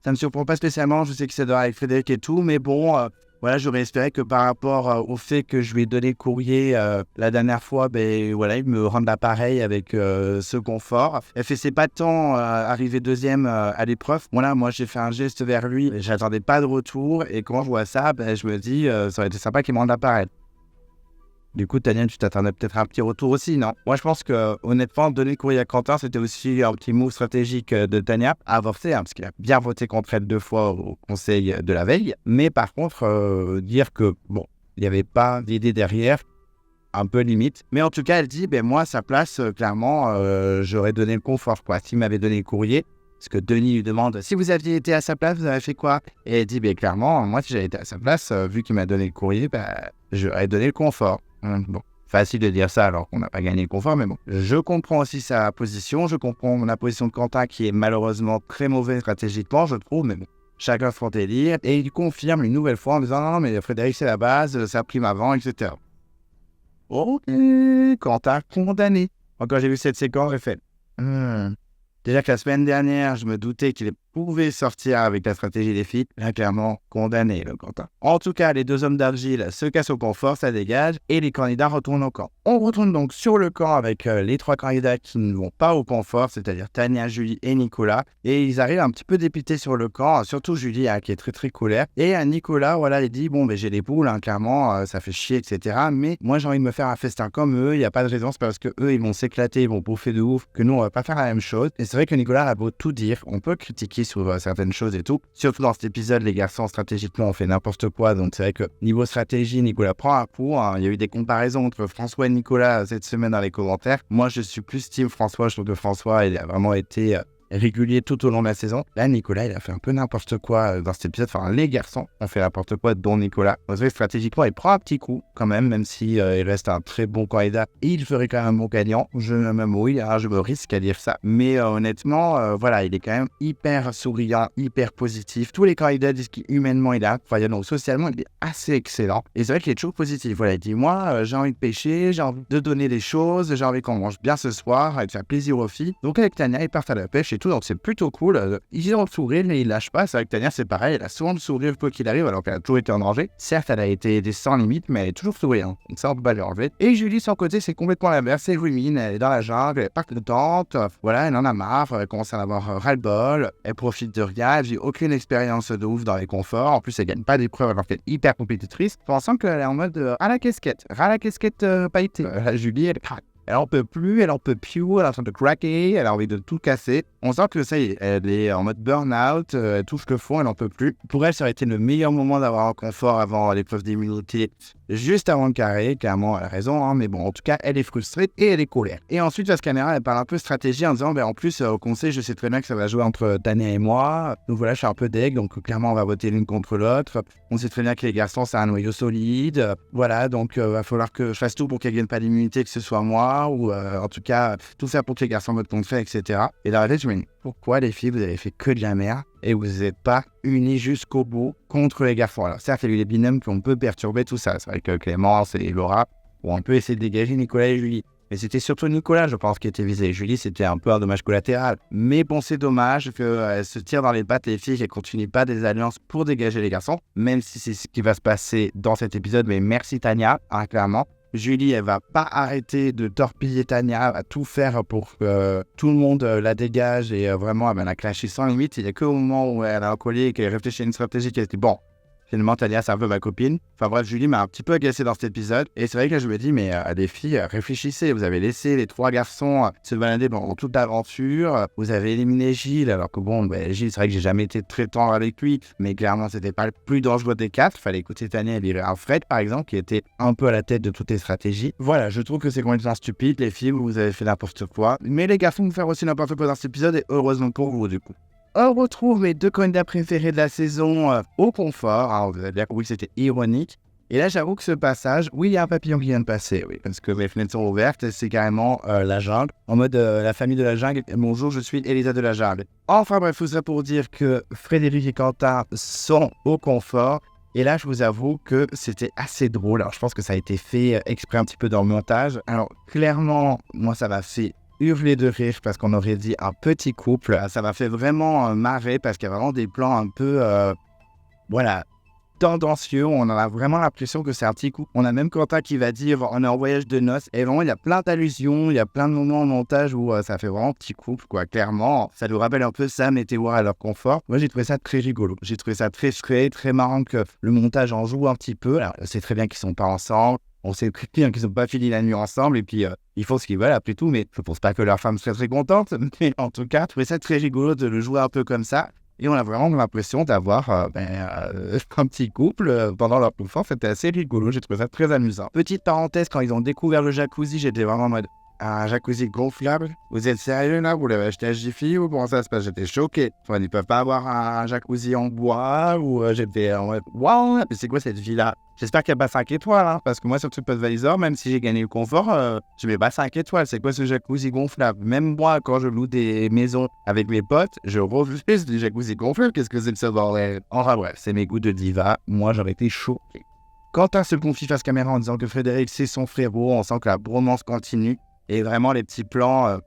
ça me surprend pas spécialement, je sais que c'est avec Frédéric et tout, mais bon... voilà, j'aurais espéré que par rapport au fait que je lui ai donné le courrier la dernière fois, voilà, il me rende l'appareil avec ce confort. Elle fait c'est pas tant arriver deuxième à l'épreuve. Voilà, moi j'ai fait un geste vers lui, j'attendais pas de retour et quand je vois ça, je me dis ça aurait été sympa qu'il me rende l'appareil. Du coup, Tania, tu t'attendais peut-être à un petit retour aussi, non? Moi, je pense que, honnêtement, donner le courrier à Quentin, c'était aussi un petit move stratégique de Tania à avorter, parce qu'il a bien voté contre elle 2 fois au conseil de la veille. Mais par contre, dire que, bon, il n'y avait pas d'idée derrière, un peu limite. Mais en tout cas, elle dit, moi, à sa place, clairement, j'aurais donné le confort, quoi. S'il m'avait donné le courrier, parce que Denis lui demande, si vous aviez été à sa place, vous avez fait quoi? Et elle dit, clairement, moi, si j'avais été à sa place, vu qu'il m'a donné le courrier, j'aurais donné le confort. Bon, facile de dire ça alors qu'on n'a pas gagné le confort, mais bon. Je comprends aussi sa position, je comprends la position de Quentin qui est malheureusement très mauvaise stratégiquement, je trouve, mais bon, chacun son délire. Et il confirme une nouvelle fois en disant non, mais Frédéric c'est la base, ça prime avant, etc. Ok, Quentin condamné. Quand j'ai vu cette séquence, j'ai fait déjà que la semaine dernière, je me doutais qu'il pouvait sortir avec la stratégie des filles. Là, clairement, condamné, le Quentin. En tout cas, les 2 hommes d'argile se cassent au confort, ça dégage, et les candidats retournent au camp. On retourne donc sur le camp avec les 3 candidats qui ne vont pas au confort, c'est-à-dire Tania, Julie et Nicolas. Et ils arrivent un petit peu dépités sur le camp, surtout Julie, qui est très très colère. Et Nicolas, voilà, il dit, j'ai des poules, clairement, ça fait chier, etc. Mais moi, j'ai envie de me faire un festin comme eux, il n'y a pas de raison, c'est parce que eux ils vont s'éclater, ils vont bouffer de ouf, que nous, on va pas faire la même chose. Et c'est vrai que Nicolas a beau tout dire, on peut critiquer sur certaines choses et tout. Surtout dans cet épisode, les garçons, stratégiquement, on fait n'importe quoi. Donc c'est vrai que niveau stratégie, Nicolas prend un coup. Il y a eu des comparaisons entre François et Nicolas cette semaine dans les commentaires. Moi, je suis plus team François. Je trouve que François, il a vraiment été régulier tout au long de la saison. Là, Nicolas, il a fait un peu n'importe quoi dans cet épisode. Enfin, les garçons ont fait n'importe quoi, dont Nicolas. Vous savez, stratégiquement, il prend un petit coup quand même si il reste un très bon candidat. Il ferait quand même un bon gagnant. Je me risque à dire ça. Mais honnêtement, voilà, il est quand même hyper souriant, hyper positif. Tous les candidats disent qu'humainement, il est incroyable. Donc, socialement, il est assez excellent. Et c'est vrai qu'il est toujours positif. Voilà, il dit, moi, j'ai envie de pêcher, j'ai envie de donner des choses, j'ai envie qu'on mange bien ce soir et de faire plaisir aux filles. Donc, avec Tania, ils partent à la pêche et tout, donc c'est plutôt cool. Ils ont le sourire, mais ils lâchent pas. C'est vrai que Tania, c'est pareil, elle a souvent le sourire quoi qu'il arrive, alors qu'elle a toujours été en danger. Certes, elle a été aidée sans limite, mais elle est toujours souriante. Donc ça, on peut pas lui enlever. Et Julie, son côté, c'est complètement l'inverse. C'est rumine, elle est dans la jungle, elle est pas contente. Voilà, elle en a marre, elle commence à en avoir ras-le-bol. Elle profite de rien, elle vit aucune expérience de ouf dans les conforts. En plus, elle gagne pas d'épreuves alors qu'elle est hyper compétitrice. On sent qu'elle est en mode à la casquette, pailletée. Julie, elle craque. Elle en peut plus, elle en peut plus, elle est en train de craquer, elle a envie de tout casser. On sent que ça y est, elle est en mode burn-out, elle touche le fond, elle en peut plus. Pour elle, ça aurait été le meilleur moment d'avoir un confort avant l'épreuve d'immunité, juste avant le carré. Clairement, elle a raison, mais bon, en tout cas, elle est frustrée et elle est colère. Et ensuite, face caméra, elle parle un peu stratégie en disant, en plus, au conseil, je sais très bien que ça va jouer entre Tania et moi. Donc voilà, je suis un peu deg, donc clairement, on va voter l'une contre l'autre. On sait très bien que les garçons, c'est un noyau solide. Voilà, donc va falloir que je fasse tout pour qu'elle gagne pas d'immunité, que ce soit moi. Ou en tout cas tout faire pour que les garçons votent contre, etc. Et dans la tête, je me dis, pourquoi les filles, vous avez fait que de la merde et vous n'êtes pas unis jusqu'au bout contre les garçons? Alors certes, il y a eu les binômes qui ont un peu perturbé tout ça. C'est vrai que Clémence et Laura ont un peu essayé de dégager Nicolas et Julie. Mais c'était surtout Nicolas, je pense, qui était visé. Julie, c'était un peu un dommage collatéral. Mais bon, c'est dommage qu'elles se tirent dans les pattes, les filles, qu'elles ne continuent pas des alliances pour dégager les garçons, même si c'est ce qui va se passer dans cet épisode. Mais merci Tania, clairement. Julie, elle va pas arrêter de torpiller Tania, elle va tout faire pour que tout le monde la dégage et vraiment, elle va la clasher sans limite. Il n'y a qu'au moment où elle a un collier et qu'elle réfléchit à une stratégie qu'elle se dit, bon, Finalement, Tania, c'est un peu ma copine. Enfin bref, Julie m'a un petit peu agacé dans cet épisode. Et c'est vrai que là, je me dis, mais les filles, réfléchissez. Vous avez laissé les 3 garçons se balader pendant toute l'aventure. Vous avez éliminé Gilles, alors que bon, Gilles, c'est vrai que j'ai jamais été très tendre avec lui. Mais clairement, c'était pas le plus dangereux des 4. Fallait écouter Tania et virer un Fred, par exemple, qui était un peu à la tête de toutes les stratégies. Voilà, je trouve que c'est complètement stupide. Les filles, vous avez fait n'importe quoi. Mais les garçons vont faire aussi n'importe quoi dans cet épisode. Et heureusement pour vous, du coup. On retrouve mes 2 candidats préférés de la saison au confort. Alors, vous avez bien compris que c'était ironique. Et là, j'avoue que ce passage, oui, il y a un papillon qui vient de passer, oui, parce que mes fenêtres sont ouvertes, c'est carrément la jungle. En mode la famille de la jungle, bonjour, je suis Elisa de la jungle. Enfin bref, tout ça pour dire que Frédéric et Quentin sont au confort. Et là, je vous avoue que c'était assez drôle. Alors, je pense que ça a été fait exprès un petit peu dans le montage. Alors, clairement, moi, ça m'a fait hurler de rire parce qu'on aurait dit un petit couple. Ça m'a fait vraiment marrer parce qu'il y a vraiment des plans un peu, tendancieux. On a vraiment l'impression que c'est un petit couple. On a même Quentin qui va dire on est en voyage de noces. Et vraiment, il y a plein d'allusions, il y a plein de moments en montage où ça fait vraiment petit couple, quoi. Clairement, ça nous rappelle un peu Sam et Théo à leur confort. Moi, j'ai trouvé ça très rigolo. J'ai trouvé ça très frais, très marrant que le montage en joue un petit peu. Alors, c'est très bien qu'ils sont pas ensemble. On sait très bien qu'ils n'ont pas fini la nuit ensemble et puis ils font ce qu'ils veulent après tout, mais je pense pas que leur femme serait très contente. Mais en tout cas, je trouvais ça très rigolo de le jouer un peu comme ça. Et on a vraiment l'impression d'avoir un petit couple pendant leur confort. C'était assez rigolo, j'ai trouvé ça très amusant. Petite parenthèse, quand ils ont découvert le jacuzzi, j'étais vraiment en mode un jacuzzi gonflable. Vous êtes sérieux là? Vous l'avez acheté à Jiffy ou comment ça se passe? J'étais choqué. Enfin, ils peuvent pas avoir un jacuzzi en bois ou j'étais en mode waouh, mais c'est quoi cette vie-là? J'espère qu'il n'y a pas 5 étoiles, hein, parce que moi sur TripAdvisor, même si j'ai gagné le confort, je mets pas 5 étoiles. C'est quoi ce jacuzzi gonflable? Même moi, quand je loue des maisons avec mes potes, je refuse des jacuzzi gonflables. Qu'est-ce que c'est que ce bordel? Enfin bref, c'est mes goûts de diva. Moi, j'aurais été choqué. Quentin se confie face caméra en disant que Frédéric, c'est son frérot. On sent que la bromance continue. Et vraiment, les petits plans,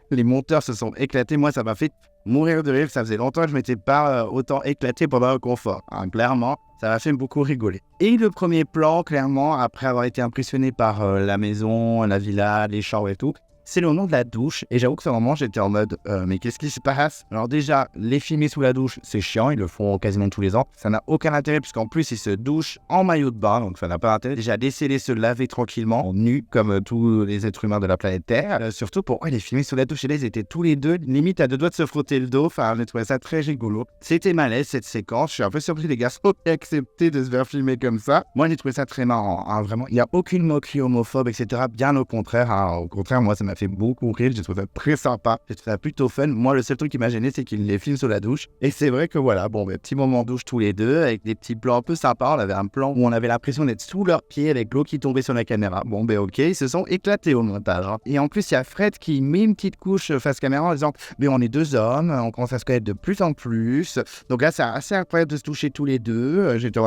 les monteurs se sont éclatés. Moi, ça m'a fait mourir de rire. Ça faisait longtemps que je ne m'étais pas autant éclaté pendant le confort. Hein, clairement, ça m'a fait beaucoup rigoler. Et le premier plan, clairement, après avoir été impressionné par la maison, la villa, les champs et tout, c'est le moment de la douche. Et j'avoue que ce moment, j'étais en mode mais qu'est-ce qui se passe? Alors déjà, les filmer sous la douche, c'est chiant. Ils le font quasiment tous les ans. Ça n'a aucun intérêt puisqu'en plus, ils se douchent en maillot de bain. Donc ça n'a pas d'intérêt. Déjà, laissez-les se laver tranquillement, nus comme tous les êtres humains de la planète Terre. Surtout pour les filmer sous la douche. Et là, ils étaient tous les deux limite à 2 doigts de se frotter le dos. Enfin, j'ai trouvé ça très rigolo. C'était malaise cette séquence. Je suis un peu surpris les garçons aient accepté de se faire filmer comme ça. Moi, j'ai trouvé ça très marrant. Hein, vraiment, il n'y a aucune moquerie homophobe, etc. Bien au contraire. Hein, au contraire, moi, ça m'a fait beaucoup rire. J'ai trouvé ça très sympa. J'ai trouvé ça plutôt fun. Moi, le seul truc qui m'a gêné, c'est qu'ils les filment sous la douche. Et c'est vrai que voilà, petit moment douche tous les deux avec des petits plans un peu sympas. On avait un plan où on avait l'impression d'être sous leurs pieds avec l'eau qui tombait sur la caméra. Ok, ils se sont éclatés au montage. Hein. Et en plus, il y a Fred qui met une petite couche face caméra en disant mais on est 2 hommes, on commence à se connaître de plus en plus. Donc là, c'est assez incroyable de se toucher tous les deux. J'étais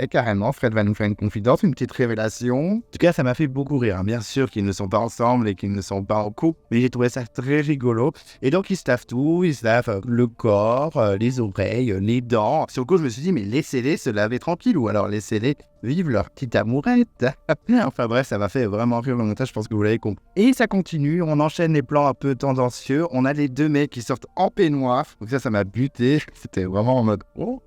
carrément, Fred va nous faire une confidence, une petite révélation. En tout cas, ça m'a fait beaucoup rire. Hein. Bien sûr qu'ils ne sont pas ensemble et qu'ils ne sont pas en couple, mais j'ai trouvé ça très rigolo. Et donc, ils se lavent tout, ils se lavent le corps, les oreilles, les dents. Sur le coup, je me suis dit, mais laissez-les se laver tranquille ou alors laissez-les vivre leur petite amourette. Enfin bref, ça m'a fait vraiment rire le montage, je pense que vous l'avez compris. Et ça continue, on enchaîne les plans un peu tendancieux. On a les 2 mecs qui sortent en peignoir. Donc ça m'a buté. C'était vraiment en mode oh.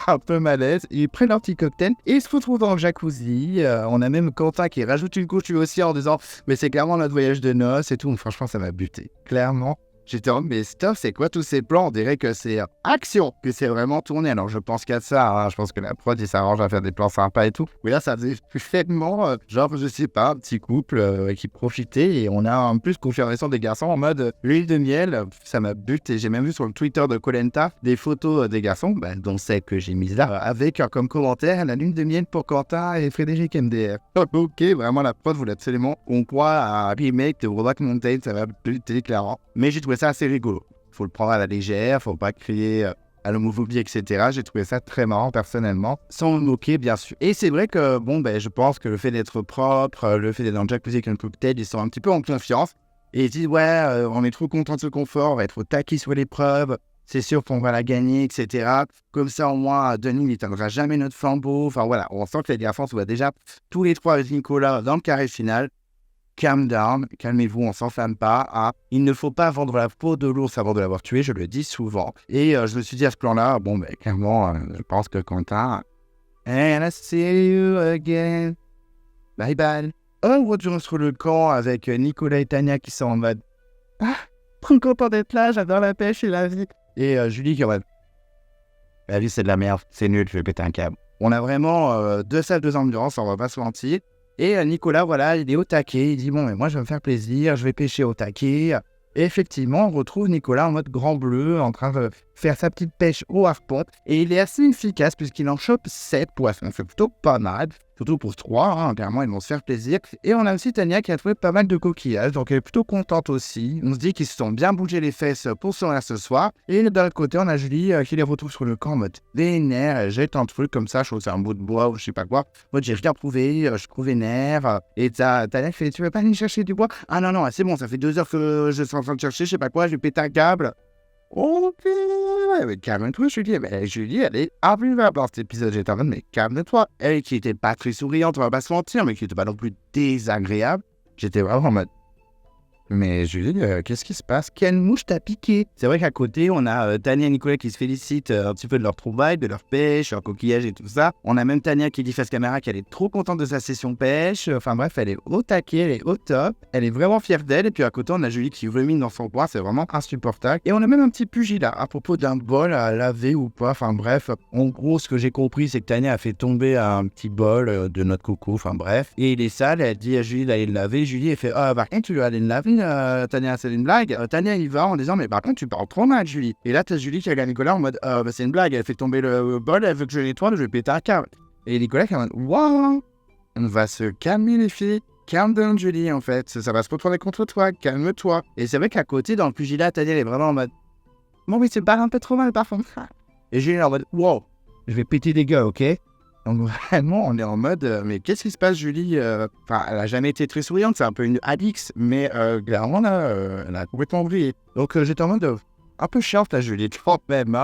Un peu malaise. Ils prennent leur petit cocktail et ils se retrouvent dans le jacuzzi. On a même Quentin qui rajoute une couche lui aussi en disant mais c'est clairement notre voyage de noces et tout. Franchement, ça m'a buté. Clairement. J'étais en mais stop, c'est quoi tous ces plans? On dirait que c'est action, que c'est vraiment tourné. Alors je pense qu'à ça, hein, je pense que la prod, il s'arrange à faire des plans sympas et tout. Mais là, ça faisait tellement, genre, je sais pas, un petit couple qui profitait. Et on a en plus confirmation des garçons en mode l'huile de miel. Ça m'a buté. J'ai même vu sur le Twitter de Koh-Lanta des photos des garçons, dont celle que j'ai mise là, avec comme commentaire la lune de miel pour Quentin et Frédéric MDR. Ok, vraiment, la prod voulait absolument qu'on croit à un remake de Brokeback Mountain. Ça m'a buté, clairement. Mais j'ai trouvé ça assez rigolo. Faut le prendre à la légère, faut pas crier à l'homophobie, etc. J'ai trouvé ça très marrant personnellement, sans me moquer bien sûr. Et c'est vrai que je pense que le fait d'être propre, le fait d'être dans le jacuzzi avec un cocktail, ils sont un petit peu en confiance. Et ils disent on est trop content de ce confort, on va être au taquis sur l'épreuve, c'est sûr qu'on va la gagner, etc. Comme ça au moins, Denis n'éteindra jamais notre flambeau. Enfin voilà, on sent que les garçons se voient déjà tous les 3 avec Nicolas dans le carré final. calm down, calmez-vous, on s'enflamme pas. Hein. Il ne faut pas vendre la peau de l'ours avant de l'avoir tué, je le dis souvent. Et je me suis dit à ce plan-là, bon, ben, clairement, je pense que Quentin... And I see you again. Bye bye. On retourne sur le camp avec Nicolas et Tania qui sont en mode « Ah, trop content d'être là, j'adore la pêche et la vie. » Et Julie qui est en mode « La vie c'est de la merde, c'est nul, je vais péter un câble. » On a vraiment deux salles, deux ambiances, on va pas se mentir. Et Nicolas, voilà, il est au taquet, il dit « Bon, mais moi je vais me faire plaisir, je vais pêcher au taquet. » Et effectivement, on retrouve Nicolas en mode grand bleu, en train de faire sa petite pêche au harpon. Et il est assez efficace puisqu'il en chope 7 poissons. C'est plutôt pas mal, surtout pour 3, hein, clairement ils vont se faire plaisir. Et on a aussi Tania qui a trouvé pas mal de coquillages, donc elle est plutôt contente aussi. On se dit qu'ils se sont bien bougé les fesses pour se rire ce soir. Et de l'autre côté, on a Julie qui les retrouve sur le camp en mode vénère. Elle jette un truc comme ça, je trouve que c'est un bout de bois ou je sais pas quoi. Moi j'ai rien prouvé, je trouve vénère. Et Tania fait « Tu veux pas aller chercher du bois ?»« Ah non, c'est bon, ça fait 2 heures que je suis en train de chercher, je sais pas quoi, je vais péter un câble. » Ok, mais calme-toi, Julie. Mais Julie, elle est invivable dans cet épisode. J'étais en mode, mais calme-toi. Elle qui était pas très souriante, on va pas se mentir, mais qui était pas non plus désagréable. J'étais vraiment en mode, mais Julie, qu'est-ce qui se passe? Quelle mouche t'a piqué? C'est vrai qu'à côté, on a Tania et Nicolas qui se félicitent un petit peu de leur trouvaille, de leur pêche, leur coquillage et tout ça. On a même Tania qui dit face caméra qu'elle est trop contente de sa session pêche. Enfin bref, elle est au taquet, elle est au top. Elle est vraiment fière d'elle. Et puis à côté, on a Julie qui rumine dans son coin. C'est vraiment insupportable. Et on a même un petit pugilat à propos d'un bol à laver ou pas. Enfin bref, en gros, ce que j'ai compris, c'est que Tania a fait tomber un petit bol de notre coco. Enfin bref. Et il est sale. Elle dit à Julie d'aller le laver. Julie, elle fait « Ah, par contre, tu vas aller le laver Tania, c'est une blague. » Tania, il va en disant « Mais par contre, tu parles trop mal, Julie. » Et là, t'as Julie qui regarde Nicolas en mode « c'est une blague. Elle fait tomber le bol. Elle veut que je nettoie. Je vais péter un câble. » Et Nicolas qui est en mode « Wow, on va se calmer, les filles. Calm down, Julie, en fait. Ça va se retourner contre toi. Calme-toi. » Et c'est vrai qu'à côté, dans le pugilat, Tania, elle est vraiment en mode « Bon, oui, c'est pas un peu trop mal, par contre. » Et Julie est en mode « Wow, je vais péter des gars, ok ?» Donc vraiment, on est en mode, mais qu'est-ce qui se passe, Julie? Enfin, elle a jamais été très souriante, c'est un peu une Alix, mais clairement, là, elle a complètement brillé. Donc j'étais en mode un peu chiante, là, Julie, quand même.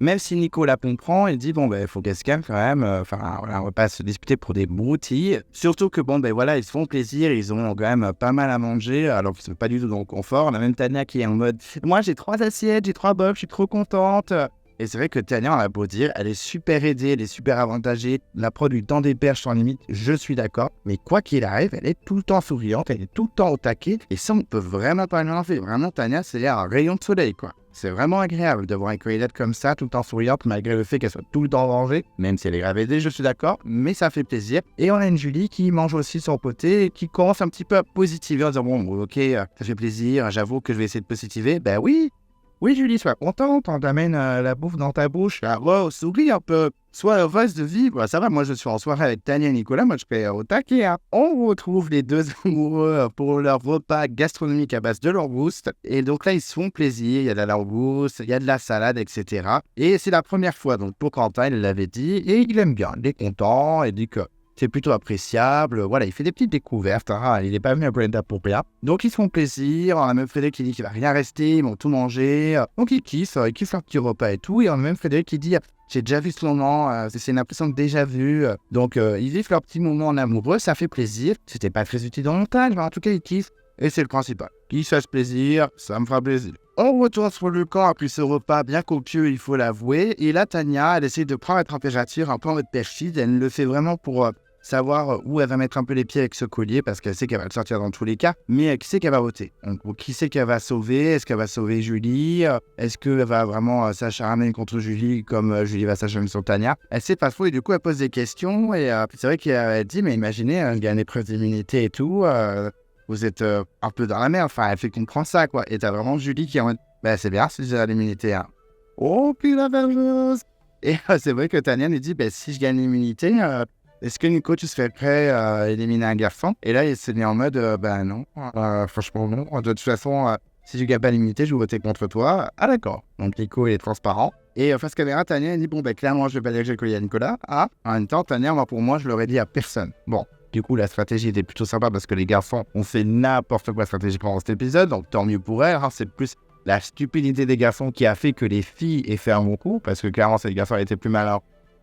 Même si Nico la comprend, il dit, bon, ben, il faut qu'elle se calme quand même. Enfin, voilà, on va pas se disputer pour des broutilles. Surtout que, bon, ben voilà, ils se font plaisir, ils ont quand même pas mal à manger, alors qu'ils sont pas du tout dans le confort. On a même Tania qui est en mode, moi, j'ai 3 assiettes, j'ai 3 bols, je suis trop contente. Et c'est vrai que Tania, on a beau dire, elle est super aidée, elle est super avantagée. La prod du temps des perches sans limite, je suis d'accord. Mais quoi qu'il arrive, elle est tout le temps souriante, elle est tout le temps au taquet. Et ça, on ne peut vraiment pas lui enlever. Vraiment, Tania, c'est un rayon de soleil, quoi. C'est vraiment agréable de voir une candidate comme ça, tout le temps souriante, malgré le fait qu'elle soit tout le temps en danger. Même si elle est grave aidée, je suis d'accord, mais ça fait plaisir. Et on a une Julie qui mange aussi son poté et qui commence un petit peu à positiver en disant, bon, ok, ça fait plaisir, j'avoue que je vais essayer de positiver. Ben oui. Oui, Julie, sois contente, on t'amène la bouffe dans ta bouche. Ah, wow, souris un peu. Sois heureuse de vivre. Ça va, moi, je suis en soirée avec Tania et Nicolas. Moi, je fais au taquet. Hein. On retrouve les deux amoureux pour leur repas gastronomique à base de langouste. Et donc là, ils se font plaisir. Il y a de la langouste, il y a de la salade, etc. Et c'est la première fois, donc, pour Quentin, il l'avait dit. Et il aime bien. Il est content. Il dit que c'est plutôt appréciable. Voilà, il fait des petites découvertes. Hein. Il n'est pas venu à Polenta pour rien. Donc, ils se font plaisir. On a même Frédéric qui dit qu'il va rien rester. Ils vont tout manger. Donc, ils kiffent leur petit repas et tout. Et on a même Frédéric qui dit j'ai déjà vu son nom. C'est une impression de déjà vu. Donc, ils vivent leur petit moment en amoureux. Ça fait plaisir. C'était pas très utile dans le montage, mais en tout cas, ils kiffent. Et c'est le principal. Qu'ils se fassent plaisir, ça me fera plaisir. On retourne sur le camp après ce repas bien copieux, il faut l'avouer. Et là, Tania, elle essaie de prendre la température, un peu en mode perfide. Elle le fait vraiment pour savoir où elle va mettre un peu les pieds avec ce collier, parce qu'elle sait qu'elle va le sortir dans tous les cas. Mais qui c'est qu'elle va voter? Donc, qui c'est qu'elle va sauver? Est-ce qu'elle va sauver Julie? Est-ce qu'elle va vraiment s'acharner contre Julie comme Julie va s'acharner sur Tania? Elle sait pas trop et du coup, elle pose des questions. Et c'est vrai qu'elle dit, mais imaginez, il y a une épreuve d'immunité et tout. Vous êtes un peu dans la merde. Enfin, elle fait comprendre ça, quoi. Et t'as vraiment Julie qui est en mode, ben c'est bien si j'ai l'immunité. Hein. Oh, puis la vergeuse! Et c'est vrai que Tania nous dit, ben si je gagne l'immunité, est-ce que Nico, tu serais prêt à éliminer un garçon? Et là, il s'est mis en mode, ben non, franchement non. De toute façon, si je gagne pas l'immunité, je vais voter contre toi. Ah d'accord. Donc Nico, il est transparent. Et face caméra, Tania dit, bon, ben clairement, je vais pas dire que j'ai le collier à Nicolas. Ah, en même temps, Tania, moi, pour moi, je l'aurais dit à personne. Bon. Du coup, la stratégie était plutôt sympa parce que les garçons ont fait n'importe quoi stratégiquement dans cet épisode. Donc, tant mieux pour elle. Hein, c'est plus la stupidité des garçons qui a fait que les filles aient fait un bon coup. Parce que clairement, si les garçons étaient plus malins,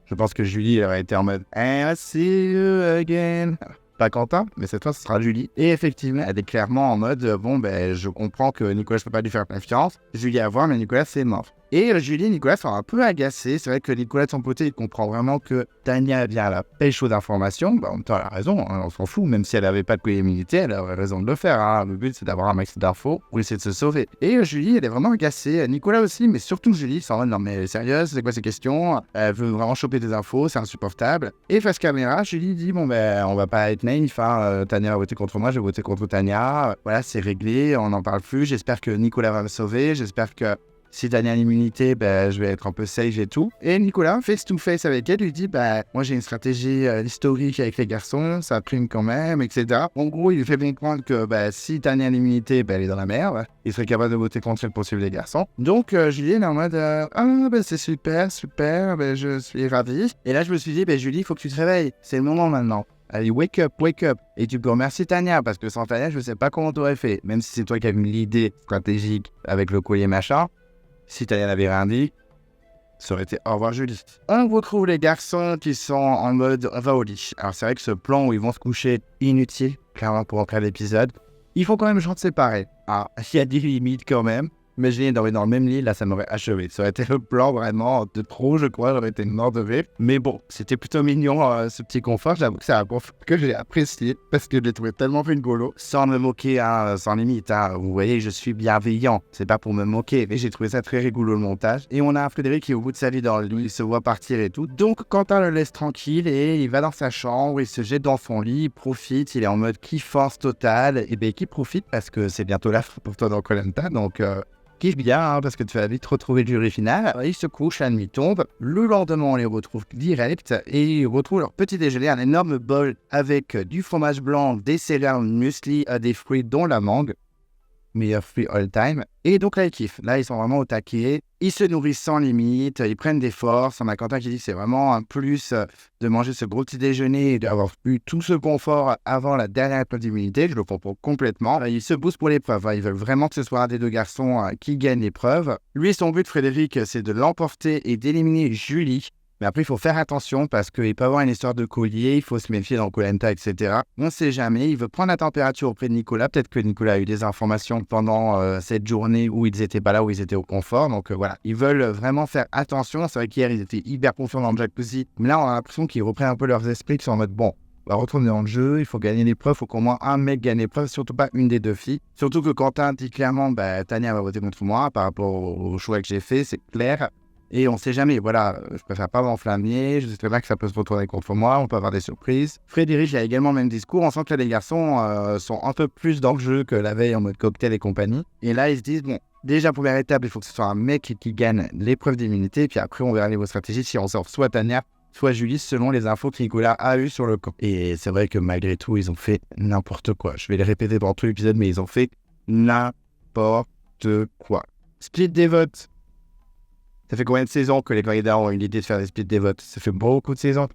je pense que Julie aurait été en mode I see you again. pas Quentin, mais cette fois, ce sera Julie. Et effectivement, elle est clairement en mode, je comprends que Nicolas, je peux pas lui faire confiance. Julie à voir, mais Nicolas, c'est mort. Et Julie et Nicolas sont un peu agacés. C'est vrai que Nicolas, de son côté, il comprend vraiment que Tania vient à la pêche aux informations. En même temps, elle a raison, hein, on s'en fout. Même si elle n'avait pas de collier militaire, elle aurait raison de le faire. Hein. Le but, c'est d'avoir un max d'infos pour essayer de se sauver. Et Julie, elle est vraiment agacée. Nicolas aussi, mais surtout Julie, s'en va, non mais elle est sérieuse, c'est quoi ces questions? Elle veut vraiment choper des infos, c'est insupportable. Et face caméra, Julie dit, on va pas être naïf. Tania va voter contre moi, je vais voter contre Tania. Voilà, c'est réglé, on n'en parle plus. J'espère que Nicolas va me sauver. J'espère que si Tania a l'immunité, je vais être un peu safe et tout. Et Nicolas, face to face avec elle, lui dit, moi j'ai une stratégie historique avec les garçons, ça prime quand même, etc. En gros, il lui fait bien comprendre que si Tania a l'immunité, elle est dans la merde. Il serait capable de voter contre elle pour suivre les garçons. Donc Julie, elle est en mode, c'est super, je suis ravi. Et là, je me suis dit, Julie, il faut que tu te réveilles. C'est le moment maintenant. Allez, wake up. Et tu peux remercier Tania, parce que sans Tania, je ne sais pas comment t'aurais fait. Même si c'est toi qui as eu l'idée stratégique avec le collier machin. Si Tania n'avait rien dit, ça aurait été au revoir Julie. On retrouve les garçons qui sont en mode on va au lit. Alors c'est vrai que ce plan où ils vont se coucher, inutile, clairement pour entrer à l'épisode. Il faut quand même genre séparer. Ah, il y a des limites quand même. Mais j'ai dormi dans le même lit, là ça m'aurait achevé. Ça aurait été le plan vraiment de trop, je crois, j'aurais été mort de rire. Mais bon, c'était plutôt mignon ce petit confort. J'avoue que c'est un confort que j'ai apprécié parce que je l'ai trouvé tellement rigolo. Sans me moquer, sans limite. Vous voyez, je suis bienveillant. C'est pas pour me moquer, mais j'ai trouvé ça très rigolo le montage. Et on a un Frédéric qui est au bout de sa vie dans le lit, il se voit partir et tout. Donc Quentin le laisse tranquille et il va dans sa chambre, il se jette dans son lit, il profite, il est en mode kiffance totale. Et qui profite parce que c'est bientôt la fin pour toi dans Koh Lanta, donc kiffe bien, parce que tu vas vite retrouver le jury final. Ils se couchent, la nuit tombe. Le lendemain, on les retrouve direct et ils retrouvent leur petit déjeuner, un énorme bol avec du fromage blanc, des céréales, muesli, des fruits dont la mangue. Meilleur fruit all time. Et donc là, ils kiffent. Là, ils sont vraiment au taquet. Ils se nourrissent sans limite. Ils prennent des forces. On a Quentin qui dit que c'est vraiment un plus de manger ce gros petit déjeuner et d'avoir eu tout ce confort avant la dernière épreuve d'immunité. Je le comprends complètement. Ils se boostent pour l'épreuve. Ils veulent vraiment que ce soit un des deux garçons qui gagne l'épreuve. Lui, son but, Frédéric, c'est de l'emporter et d'éliminer Julie. Mais après, il faut faire attention parce qu'il peut y avoir une histoire de collier, il faut se méfier dans Koh Lanta, etc. On ne sait jamais, il veut prendre la température auprès de Nicolas. Peut-être que Nicolas a eu des informations pendant cette journée où ils n'étaient pas là, où ils étaient au confort. Donc voilà, ils veulent vraiment faire attention. C'est vrai qu'hier, ils étaient hyper confiants dans le jacuzzi. Mais là, on a l'impression qu'ils reprennent un peu leurs esprits, qu'ils sont en mode bon, on va retourner dans le jeu, il faut gagner l'épreuve, il faut qu'au moins un mec gagne l'épreuve, surtout pas une des deux filles. Surtout que Quentin dit clairement, Tania va voter contre moi par rapport au choix que j'ai fait, c'est clair. Et on ne sait jamais, voilà, je préfère pas m'enflammer, je sais très bien que ça peut se retourner contre moi, on peut avoir des surprises. Frédéric a également le même discours, on sent que là, les garçons sont un peu plus dans le jeu que la veille en mode cocktail et compagnie. Et là, ils se disent, bon, déjà, première étape, il faut que ce soit un mec qui gagne l'épreuve d'immunité, puis après, on verra les stratégies si on sort soit Tania, soit Julie, selon les infos que Nicolas a eues sur le camp. Et c'est vrai que malgré tout, ils ont fait n'importe quoi. Je vais les répéter dans tout l'épisode, mais ils ont fait n'importe quoi. Split des votes. Ça fait combien de saisons que les candidats ont eu l'idée de faire des splits des votes? Ça fait beaucoup de saisons.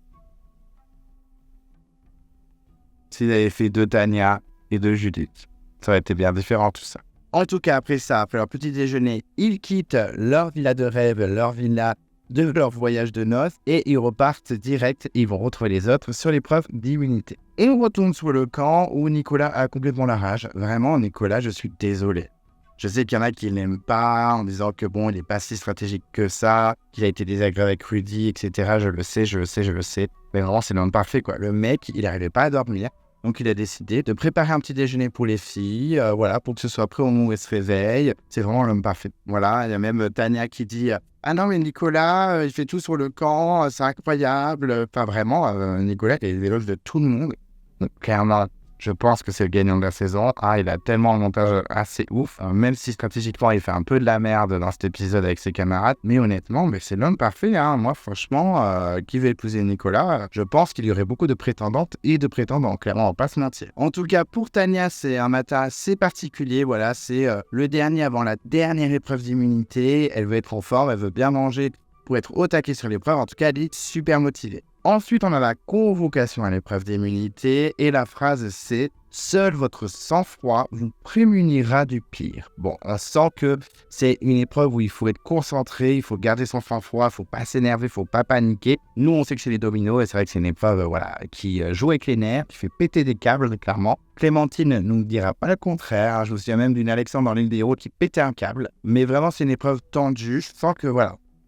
S'ils avaient fait de Tania et de Judith, ça aurait été bien différent tout ça. En tout cas, après ça, après leur petit déjeuner, ils quittent leur villa de rêve, leur villa de leur voyage de noces, et ils repartent direct et ils vont retrouver les autres sur l'épreuve d'immunité. Et on retourne sur le camp où Nicolas a complètement la rage. Vraiment, Nicolas, je suis désolé. Je sais qu'il y en a qui l'aiment pas en disant que bon, il n'est pas si stratégique que ça, qu'il a été désagréable avec Rudy, etc. Je le sais. Mais vraiment, c'est l'homme parfait, quoi. Le mec, il n'arrivait pas à dormir. Donc, il a décidé de préparer un petit déjeuner pour les filles, pour que ce soit prêt au moment où elles se réveillent. C'est vraiment l'homme parfait. Voilà, il y a même Tania qui dit « Ah non, mais Nicolas, il fait tout sur le camp, c'est incroyable. » Enfin, vraiment, Nicolas, il est l'éloge de tout le monde. Donc, clairement, je pense que c'est le gagnant de la saison. Il a tellement un montage assez ouf. Même si stratégiquement, il fait un peu de la merde dans cet épisode avec ses camarades. Mais honnêtement, c'est l'homme parfait. Moi, franchement, qui veut épouser Nicolas, je pense qu'il y aurait beaucoup de prétendantes et de prétendants. Clairement, on va pas se mentir. En tout cas, pour Tania, c'est un matin assez particulier. Voilà, c'est le dernier avant la dernière épreuve d'immunité. Elle veut être en forme, elle veut bien manger pour être au taquet sur l'épreuve. En tout cas, elle est super motivée. Ensuite, on a la convocation à l'épreuve d'immunité et la phrase c'est Seul votre sang-froid vous prémunira du pire. Bon, on sent que c'est une épreuve où il faut être concentré, il faut garder son sang-froid, il ne faut pas s'énerver, il ne faut pas paniquer. Nous, on sait que c'est les dominos et c'est vrai que c'est une épreuve qui joue avec les nerfs, qui fait péter des câbles, clairement. Clémentine ne nous dira pas le contraire. Je me souviens même d'une Alexandre dans l'île des héros qui pétait un câble. Mais vraiment, c'est une épreuve tendue. Je sens que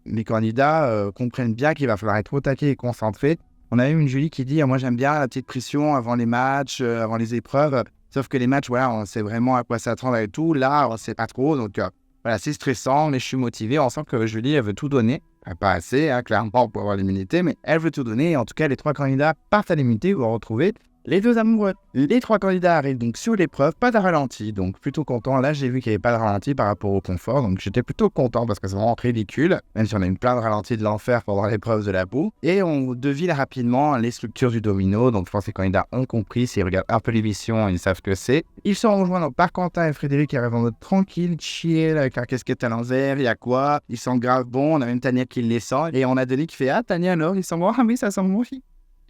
les candidats comprennent bien qu'il va falloir être au taquet et concentré. On a eu une Julie qui dit « Moi, j'aime bien la petite pression avant les matchs, avant les épreuves. Sauf que les matchs, on sait vraiment à quoi s'attendre et tout. Là, on ne sait pas trop. Donc, c'est stressant, mais je suis motivé. On sent que Julie, elle veut tout donner. Pas assez, clairement, pour avoir l'immunité, mais elle veut tout donner. Et en tout cas, les 3 candidats partent à l'immunité. Vous retrouver les 2 amoureux. Les 3 candidats arrivent donc sur l'épreuve, pas de ralenti. Donc, plutôt content. Là, j'ai vu qu'il n'y avait pas de ralenti par rapport au confort. Donc, j'étais plutôt content parce que c'est vraiment ridicule. Même si on a eu plein de ralentis de l'enfer pendant l'épreuve de la boue. Et on devine rapidement les structures du domino. Donc, je pense que les candidats ont compris. S'ils regardent un peu l'émission, ils savent ce que c'est. Ils sont rejoints donc, par Quentin et Frédéric qui arrivent en mode tranquille, chill, avec la casquette à l'envers. Il y a quoi? Ils sont grave bons. On a même Tania qui les sent. Et on a Denis qui fait « Ah, Tania, alors, ils sont bons. Ah oui, ça sent bon aussi. »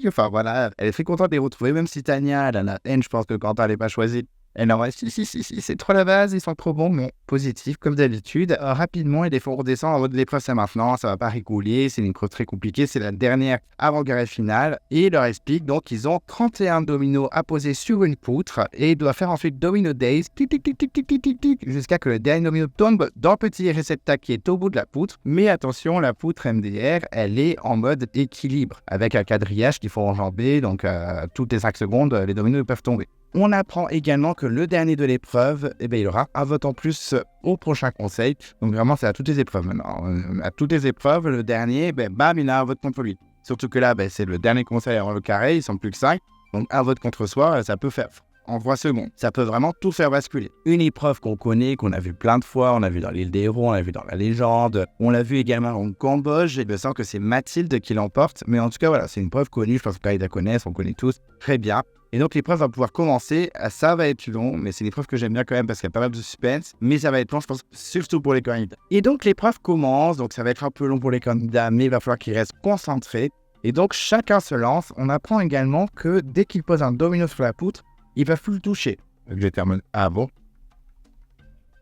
Enfin voilà, elle est très contente de les retrouver, même si Tania, elle a la haine, je pense que Quentin n'est pas choisi. Elle en reste, si, c'est trop la base, ils sont trop bons, mais positif, comme d'habitude. Rapidement, ils les font redescendre en mode l'épreuve, c'est maintenant, ça va pas rigoler, c'est une épreuve très compliquée, c'est la dernière avant le carré final. Et ils leur expliquent donc qu'ils ont 31 dominos à poser sur une poutre et ils doivent faire ensuite domino days, tic, tic, tic, tic, tic, tic, tic, tic, jusqu'à que le dernier domino tombe dans le petit réceptacle qui est au bout de la poutre. Mais attention, la poutre MDR, elle est en mode équilibre, avec un quadrillage qu'il faut enjamber, donc toutes les 5 secondes, les dominos peuvent tomber. On apprend également que le dernier de l'épreuve, il aura un vote en plus au prochain conseil. Donc vraiment, c'est à toutes les épreuves maintenant. À toutes les épreuves, le dernier, bam, il a un vote contre lui. Surtout que là, c'est le dernier conseil avant le carré, ils sont plus que 5. Donc un vote contre soi, ça peut faire en 3 secondes. Ça peut vraiment tout faire basculer. Une épreuve qu'on connaît, qu'on a vu plein de fois, on a vu dans l'île des héros, on l'a vu dans la légende, on l'a vu également en Cambodge, et je sens que c'est Mathilde qui l'emporte. Mais en tout cas, c'est une preuve connue, je pense que les la connaissent, on connaît tous très bien. Et donc l'épreuve va pouvoir commencer, ça va être long, mais c'est une épreuve que j'aime bien quand même parce qu'il y a pas mal de suspense, mais ça va être long, je pense, surtout pour les candidats. Et donc l'épreuve commence, donc ça va être un peu long pour les candidats, mais il va falloir qu'ils restent concentrés. Et donc chacun se lance. On apprend également que dès qu'ils posent un domino sur la poutre, ils peuvent plus le toucher. Donc j'étais en mode, ah bon?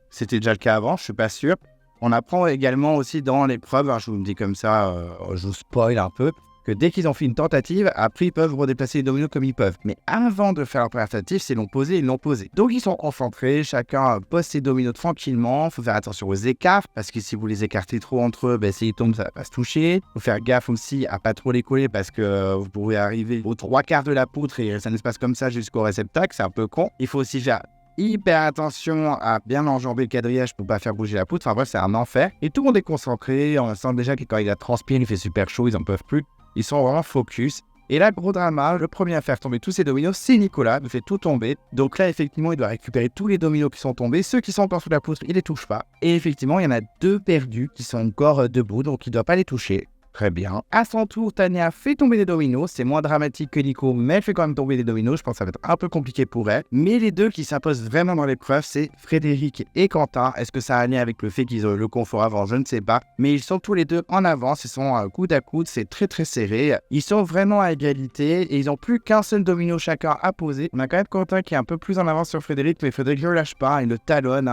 C'était déjà le cas avant, je suis pas sûr. On apprend également aussi dans l'épreuve, je vous le dis comme ça, je vous spoil un peu, que dès qu'ils ont fait une tentative, après ils peuvent redéplacer les dominos comme ils peuvent. Mais avant de faire leur première tentative, c'est l'ont posé, ils l'ont posé. Donc ils sont concentrés, chacun pose ses dominos tranquillement. Il faut faire attention aux écarts, parce que si vous les écartez trop entre eux, s'ils tombent, ça va pas se toucher. Il faut faire gaffe aussi à pas trop les coller, parce que vous pourrez arriver aux 3/4 de la poutre et ça ne se passe comme ça jusqu'au réceptacle, c'est un peu con. Il faut aussi faire hyper attention à bien enjamber le quadrillage pour pas faire bouger la poutre. Enfin bref, c'est un enfer. Et tout le monde est concentré. On sent déjà que quand il a transpiré, il fait super chaud, ils en peuvent plus. Ils sont vraiment focus. Et là, gros drama, le premier à faire tomber tous ces dominos, c'est Nicolas. Il fait tout tomber. Donc là, effectivement, il doit récupérer tous les dominos qui sont tombés. Ceux qui sont encore sous la poutre, il les touche pas. Et effectivement, il y en a 2 perdus qui sont encore debout, donc il doit pas les toucher. Très bien. À son tour, Tania fait tomber des dominos. C'est moins dramatique que Nico, mais elle fait quand même tomber des dominos. Je pense que ça va être un peu compliqué pour elle. Mais les 2 qui s'imposent vraiment dans l'épreuve, c'est Frédéric et Quentin. Est-ce que ça a un lien avec le fait qu'ils ont eu le confort avant? Je ne sais pas. Mais ils sont tous les 2 en avance. Ils sont coude à coude. C'est très très serré. Ils sont vraiment à égalité et ils n'ont plus qu'un seul domino chacun à poser. On a quand même Quentin qui est un peu plus en avance sur Frédéric, mais Frédéric ne le lâche pas. Il le talonne.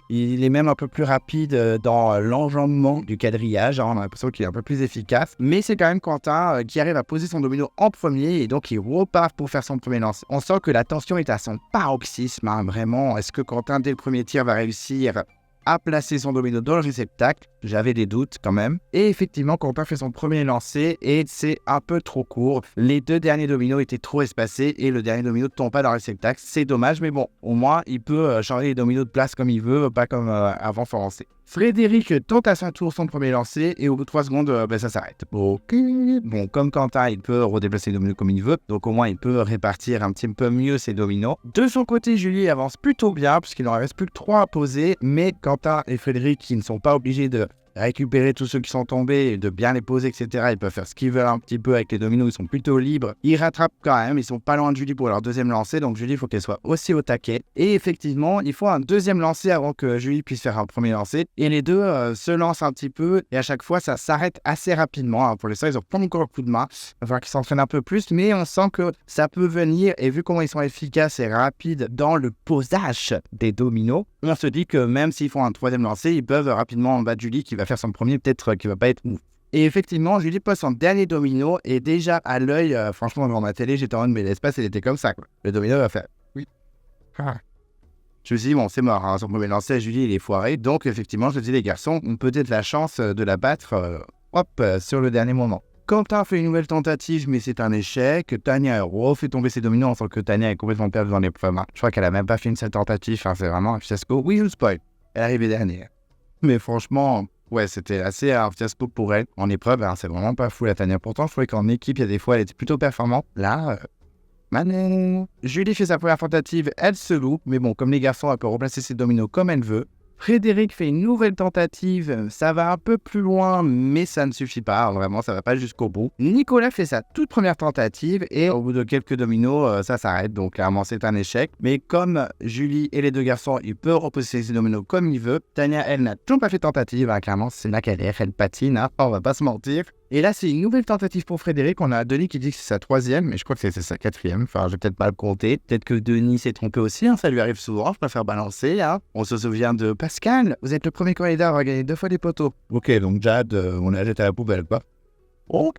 Il est même un peu plus rapide dans l'enjambement du quadrillage. On a l'impression qu'il est un peu plus efficace. Mais c'est quand même Quentin qui arrive à poser son domino en premier et donc il repart pour faire son premier lance. On sent que la tension est à son paroxysme, vraiment. Est-ce que Quentin, dès le premier tir, va réussir à placer son domino dans le réceptacle? J'avais des doutes quand même. Et effectivement, Quentin fait son premier lancer et c'est un peu trop court. Les 2 derniers dominos étaient trop espacés et le dernier domino ne tombe pas dans le réceptacle. C'est dommage, mais bon, au moins, il peut changer les dominos de place comme il veut, pas comme avant son lancer. Frédéric tente à son tour son premier lancer et au bout de 3 secondes, ça s'arrête. Ok. Bon, comme Quentin, il peut redéplacer les dominos comme il veut, donc au moins il peut répartir un petit peu mieux ses dominos. De son côté, Julie avance plutôt bien puisqu'il n'en reste plus que 3 à poser, mais Quentin et Frédéric qui ne sont pas obligés de récupérer tous ceux qui sont tombés et de bien les poser, etc. Ils peuvent faire ce qu'ils veulent un petit peu avec les dominos, ils sont plutôt libres. Ils rattrapent quand même, ils sont pas loin de Julie pour leur deuxième lancer, donc Julie, il faut qu'elle soit aussi au taquet. Et effectivement, il faut un deuxième lancer avant que Julie puisse faire un premier lancer. Et les deux se lancent un petit peu et à chaque fois, ça s'arrête assez rapidement. Pour l'instant, ils ont pas encore le coup de main. Il va falloir qu'ils s'entraînent un peu plus, mais on sent que ça peut venir. Et vu comment ils sont efficaces et rapides dans le posage des dominos, on se dit que même s'ils font un troisième lancer, ils peuvent rapidement battre Julie qui va faire son premier, peut-être qui va pas être ouf. Et effectivement, Julie pose son dernier domino et déjà à l'œil, franchement, devant ma télé, j'étais en mode, mais l'espace, il était comme ça, quoi. Le domino va faire oui. Ah. Je me suis dit, bon, c'est mort, hein, son premier lancer, Julie, il est foiré. Donc, effectivement, je me dis, les garçons ont peut-être la chance de la battre sur le dernier moment. Quentin fait une nouvelle tentative, mais c'est un échec. Tania refait tomber ses dominos, en tant que Tania est complètement perdue dans l'épreuve. Je crois qu'elle a même pas fait une seule tentative, c'est vraiment un fiasco. Oui, je spoil, elle est arrivée dernière. Mais franchement, ouais, c'était assez un fiasco pour elle. En épreuve, c'est vraiment pas fou la Tania. Pourtant, je trouvais qu'en équipe, il y a des fois, elle était plutôt performante. Là, Manon. Julie fait sa première tentative, elle se loupe, mais bon, comme les garçons, elle peut replacer ses dominos comme elle veut. Frédéric fait une nouvelle tentative, ça va un peu plus loin, mais ça ne suffit pas, vraiment, ça va pas jusqu'au bout. Nicolas fait sa toute première tentative et au bout de quelques dominos, ça s'arrête, donc clairement c'est un échec. Mais comme Julie et les deux garçons, ils peuvent reposer ses dominos comme ils veulent, Tania, elle, n'a toujours pas fait tentative, clairement c'est la galère, elle patine, on va pas se mentir. Et là, c'est une nouvelle tentative pour Frédéric. On a Denis qui dit que c'est sa troisième, mais je crois que c'est sa quatrième. Enfin, je vais peut-être pas le compter. Peut-être que Denis s'est trompé aussi, ça lui arrive souvent. Je préfère balancer. On se souvient de Pascal. Vous êtes le premier candidat à avoir gagné 2 fois les poteaux. Ok, donc Jade, on l'a jeté à la poubelle, quoi. Oh.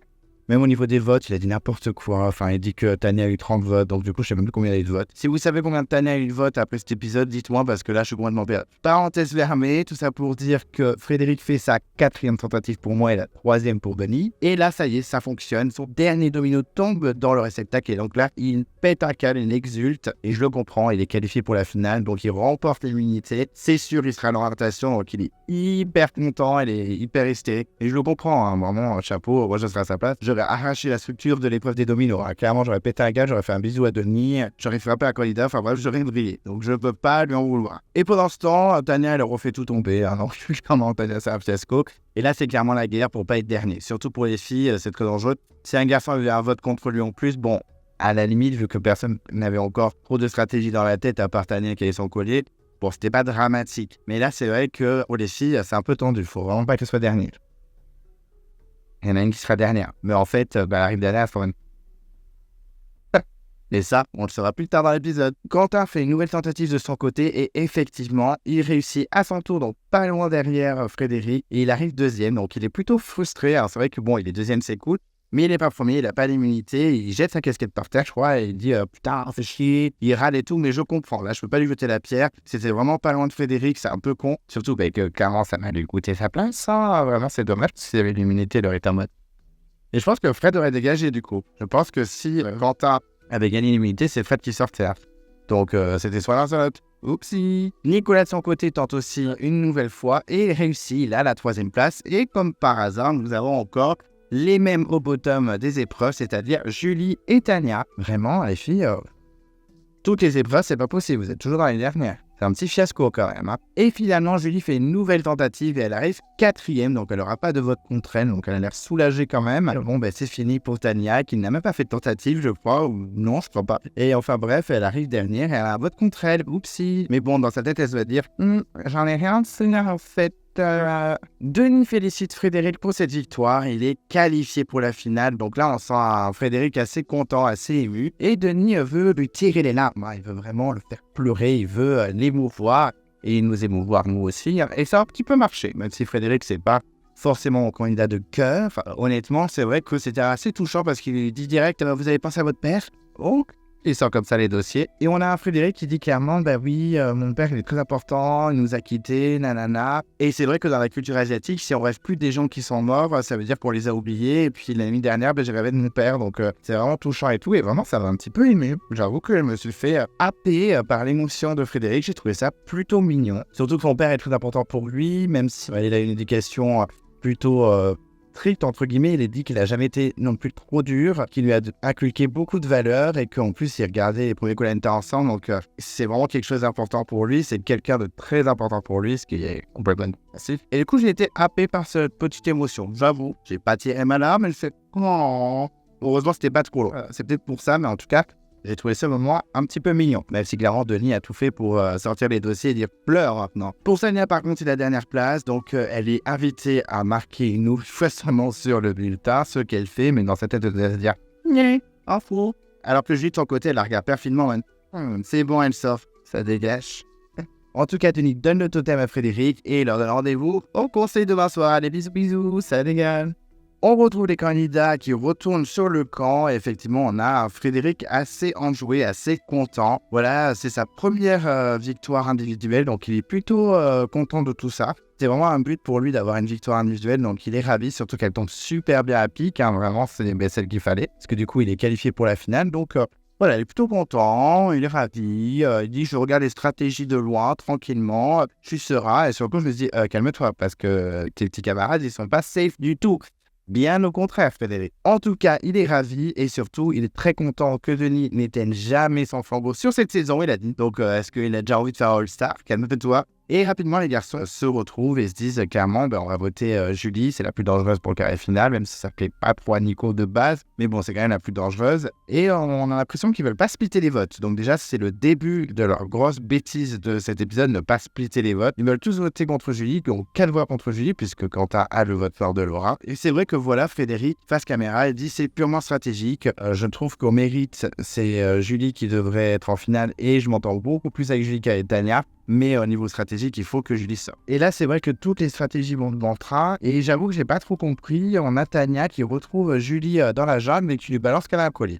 Même au niveau des votes, il a dit n'importe quoi. Enfin, il dit que Tania a eu 30 votes, donc du coup, je sais même plus combien il a eu de votes. Si vous savez combien de Tania a eu de votes après cet épisode, dites-moi, parce que là, je suis complètement perdu. Parenthèse fermée, tout ça pour dire que Frédéric fait sa 4e tentative pour moi et la 3e pour Denis. Et là, ça y est, ça fonctionne. Son dernier domino tombe dans le réceptacle. Et donc là, il pète un câble, il exulte. Et je le comprends, il est qualifié pour la finale, donc il remporte l'immunité. C'est sûr, il sera dans la rotation, donc il est hyper content, il est hyper hystérique. Et je le comprends, vraiment, chapeau, moi je serais à sa place. J'aurais arraché la structure de l'épreuve des dominos. Clairement, j'aurais pété un gars, j'aurais fait un bisou à Denis, j'aurais frappé un candidat, enfin bref, j'aurais brillé. Donc je ne peux pas lui en vouloir. Et pendant ce temps, Tania, elle refait tout tomber. Donc clairement, Tania, c'est un fiasco. Et là, c'est clairement la guerre pour pas être dernier. Surtout pour les filles, c'est très dangereux. Si un garçon avait un vote contre lui en plus, bon, à la limite, vu que personne n'avait encore trop de stratégie dans la tête, à part Tania qui avait son collier, bon, c'était pas dramatique. Mais là, c'est vrai que pour les filles, c'est un peu tendu. Faut vraiment pas qu'elle soit dernière. Il y en a une qui sera dernière. Mais en fait, elle arrive dernière, faut même. Et ça, on le saura plus tard dans l'épisode. Quentin fait une nouvelle tentative de son côté et effectivement, il réussit à son tour, donc pas loin derrière Frédéric. Et il arrive deuxième, donc il est plutôt frustré. Alors c'est vrai que bon, il est deuxième, c'est cool. Mais il n'est pas premier, il n'a pas d'immunité, il jette sa casquette par terre, je crois, et il dit putain, c'est chier, il râle et tout, mais je comprends. Là, je peux pas lui jeter la pierre. C'était vraiment pas loin de Frédéric, c'est un peu con. Surtout que clairement, ça m'a lui coûté sa place. Vraiment, c'est dommage. S'il avait l'immunité, il aurait été en mode. Et je pense que Fred aurait dégagé du coup. Je pense que si Quentin avait gagné l'immunité, c'est Fred qui sortait. Donc c'était soit l'un soit l'autre. Oupsie. Nicolas de son côté tente aussi une nouvelle fois et réussit. Il a la 3e place. Et comme par hasard, nous avons encore les mêmes au bottom des épreuves, c'est-à-dire Julie et Tania. Vraiment, les filles, toutes les épreuves, c'est pas possible, vous êtes toujours dans les dernières. C'est un petit fiasco quand même. Et finalement, Julie fait une nouvelle tentative et elle arrive 4e, donc elle n'aura pas de vote contre elle, donc elle a l'air soulagée quand même. Bon, c'est fini pour Tania, qui n'a même pas fait de tentative, je crois, ou non, je crois pas. Et enfin bref, elle arrive dernière et elle a un vote contre elle, oupsie. Mais bon, dans sa tête, elle se va dire, j'en ai rien de faire en fait. Denis félicite Frédéric pour cette victoire. Il est qualifié pour la finale. Donc là, on sent un Frédéric assez content, assez ému. Et Denis veut lui tirer les larmes. Il veut vraiment le faire pleurer. Il veut l'émouvoir. Et nous émouvoir, nous aussi. Et ça a un petit peu marché. Même si Frédéric, c'est pas forcément mon candidat de cœur. Honnêtement, c'est vrai que c'était assez touchant parce qu'il dit direct vous avez pensé à votre père? Oh. Il sort comme ça les dossiers. Et on a un Frédéric qui dit clairement, oui, mon père il est très important, il nous a quittés, nanana. Et c'est vrai que dans la culture asiatique, si on rêve plus des gens qui sont morts, ça veut dire qu'on les a oubliés. Et puis l'année dernière, j'ai rêvé de mon père. Donc c'est vraiment touchant et tout. Et vraiment, ça m'a un petit peu ému. J'avoue que je me suis fait happer par l'émotion de Frédéric. J'ai trouvé ça plutôt mignon. Surtout que son père est très important pour lui, même si il a une éducation plutôt strict, entre guillemets. Il a dit qu'il a jamais été non plus trop dur, qu'il lui a inculqué beaucoup de valeurs et qu'en plus, il regardait les premiers Koh-Lanta ensemble. Donc, c'est vraiment quelque chose d'important pour lui. C'est quelqu'un de très important pour lui, ce qui est complètement passif. Et du coup, j'ai été happé par cette petite émotion. J'avoue, j'ai pas tiré ma larme, mais c'est... Oh. Heureusement, c'était pas trop long. C'est peut-être pour ça, mais en tout cas, j'ai trouvé ce moment un petit peu mignon. Même si clairement, Denis a tout fait pour sortir les dossiers et dire pleure maintenant. Pour Tania, par contre, c'est la dernière place. Donc, elle est invitée à marquer une fois seulement sur le bulletin, ce qu'elle fait, mais dans sa tête, elle doit se dire info. Alors que Julie, de son côté, elle la regarde perfidement. C'est bon, elle sort. Ça dégage. En tout cas, Denis donne le totem à Frédéric et il leur donne rendez-vous au conseil demain soir. Allez, bisous, bisous, ça dégage. On retrouve les candidats qui retournent sur le camp. Et effectivement, on a un Frédéric assez enjoué, assez content. Voilà, c'est sa première victoire individuelle, donc il est plutôt content de tout ça. C'est vraiment un but pour lui d'avoir une victoire individuelle, donc il est ravi, surtout qu'elle tombe super bien à pic. Vraiment, c'est celle qu'il fallait, parce que du coup, il est qualifié pour la finale. Donc voilà, il est plutôt content, il est ravi. Il dit, je regarde les stratégies de loin, tranquillement, je suis serein. Et surtout, je me dis, calme-toi, parce que tes petits camarades, ils sont pas safe du tout. Bien au contraire, Frédéric. En tout cas, il est ravi et surtout, il est très content que Denis n'éteigne jamais son flambeau sur cette saison, il a dit. Donc, est-ce qu'il a déjà envie de faire All-Star? Calme-toi. Et rapidement, les garçons se retrouvent et se disent clairement, on va voter Julie, c'est la plus dangereuse pour le carré final, même si ça ne plaît pas trop à Nico de base. Mais bon, c'est quand même la plus dangereuse. Et on a l'impression qu'ils ne veulent pas splitter les votes. Donc déjà, c'est le début de leur grosse bêtise de cet épisode, ne pas splitter les votes. Ils veulent tous voter contre Julie, ils ont 4 voix contre Julie, puisque Quentin a le vote fort de Laura. Et c'est vrai que voilà, Frédéric, face caméra, il dit c'est purement stratégique. Je trouve qu'au mérite, c'est Julie qui devrait être en finale et je m'entends beaucoup plus avec Julie qu'avec Tania. Mais au niveau stratégique, il faut que Julie sorte. Et là, c'est vrai que toutes les stratégies vont dans le train. Et j'avoue que j'ai pas trop compris. On a Tania qui retrouve Julie dans la jungle et qui lui balance qu'elle a un collier.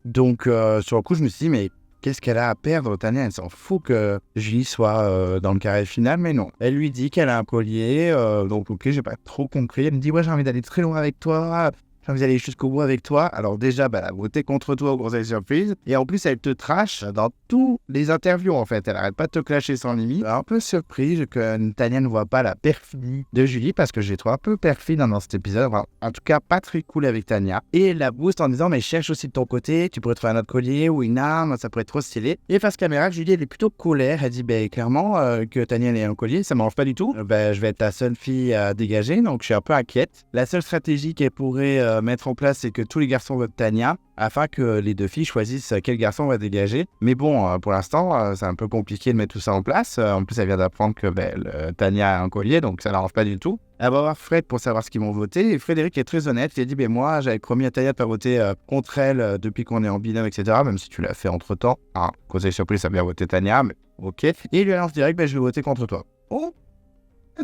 Donc, sur le coup, je me suis dit, mais qu'est-ce qu'elle a à perdre, Tania? Elle s'en fout que Julie soit dans le carré final, mais non. Elle lui dit qu'elle a un collier. Donc, ok, j'ai pas trop compris. Elle me dit, ouais, j'ai envie d'aller très loin avec toi. J'ai envie d'aller jusqu'au bout avec toi. Alors déjà, elle a voté contre toi au conseil surprise. Et en plus, elle te trash dans tous les interviews, en fait. Elle arrête pas de te clasher sans limite. Un peu surpris que Tania ne voit pas la perfidie de Julie, parce que j'ai trouvé un peu perfide dans cet épisode. Enfin, en tout cas, pas très cool avec Tania. Et elle la booste en disant, mais cherche aussi de ton côté. Tu pourrais trouver un autre collier ou une arme. Ça pourrait être trop stylé. Et face caméra, Julie, elle est plutôt colère. Elle dit, clairement, que Tania ait un collier, ça m'arrange pas du tout. Je vais être la seule fille à dégager. Donc, je suis un peu inquiète. La seule stratégie qu'elle pourrait mettre en place, c'est que tous les garçons votent Tania afin que les deux filles choisissent quel garçon va dégager. Mais bon, pour l'instant, c'est un peu compliqué de mettre tout ça en place. En plus, elle vient d'apprendre que Tania a un collier, donc ça n'arrange pas du tout. Elle va voir Fred pour savoir ce qu'ils vont voter. Et Frédéric est très honnête. Il a dit, moi, j'avais promis à Tania de pas voter contre elle depuis qu'on est en binôme, etc. Même si tu l'as fait entre-temps. Conseil surprise, ça a bien voté Tania, mais ok. Et il lui annonce direct, je vais voter contre toi. Oh.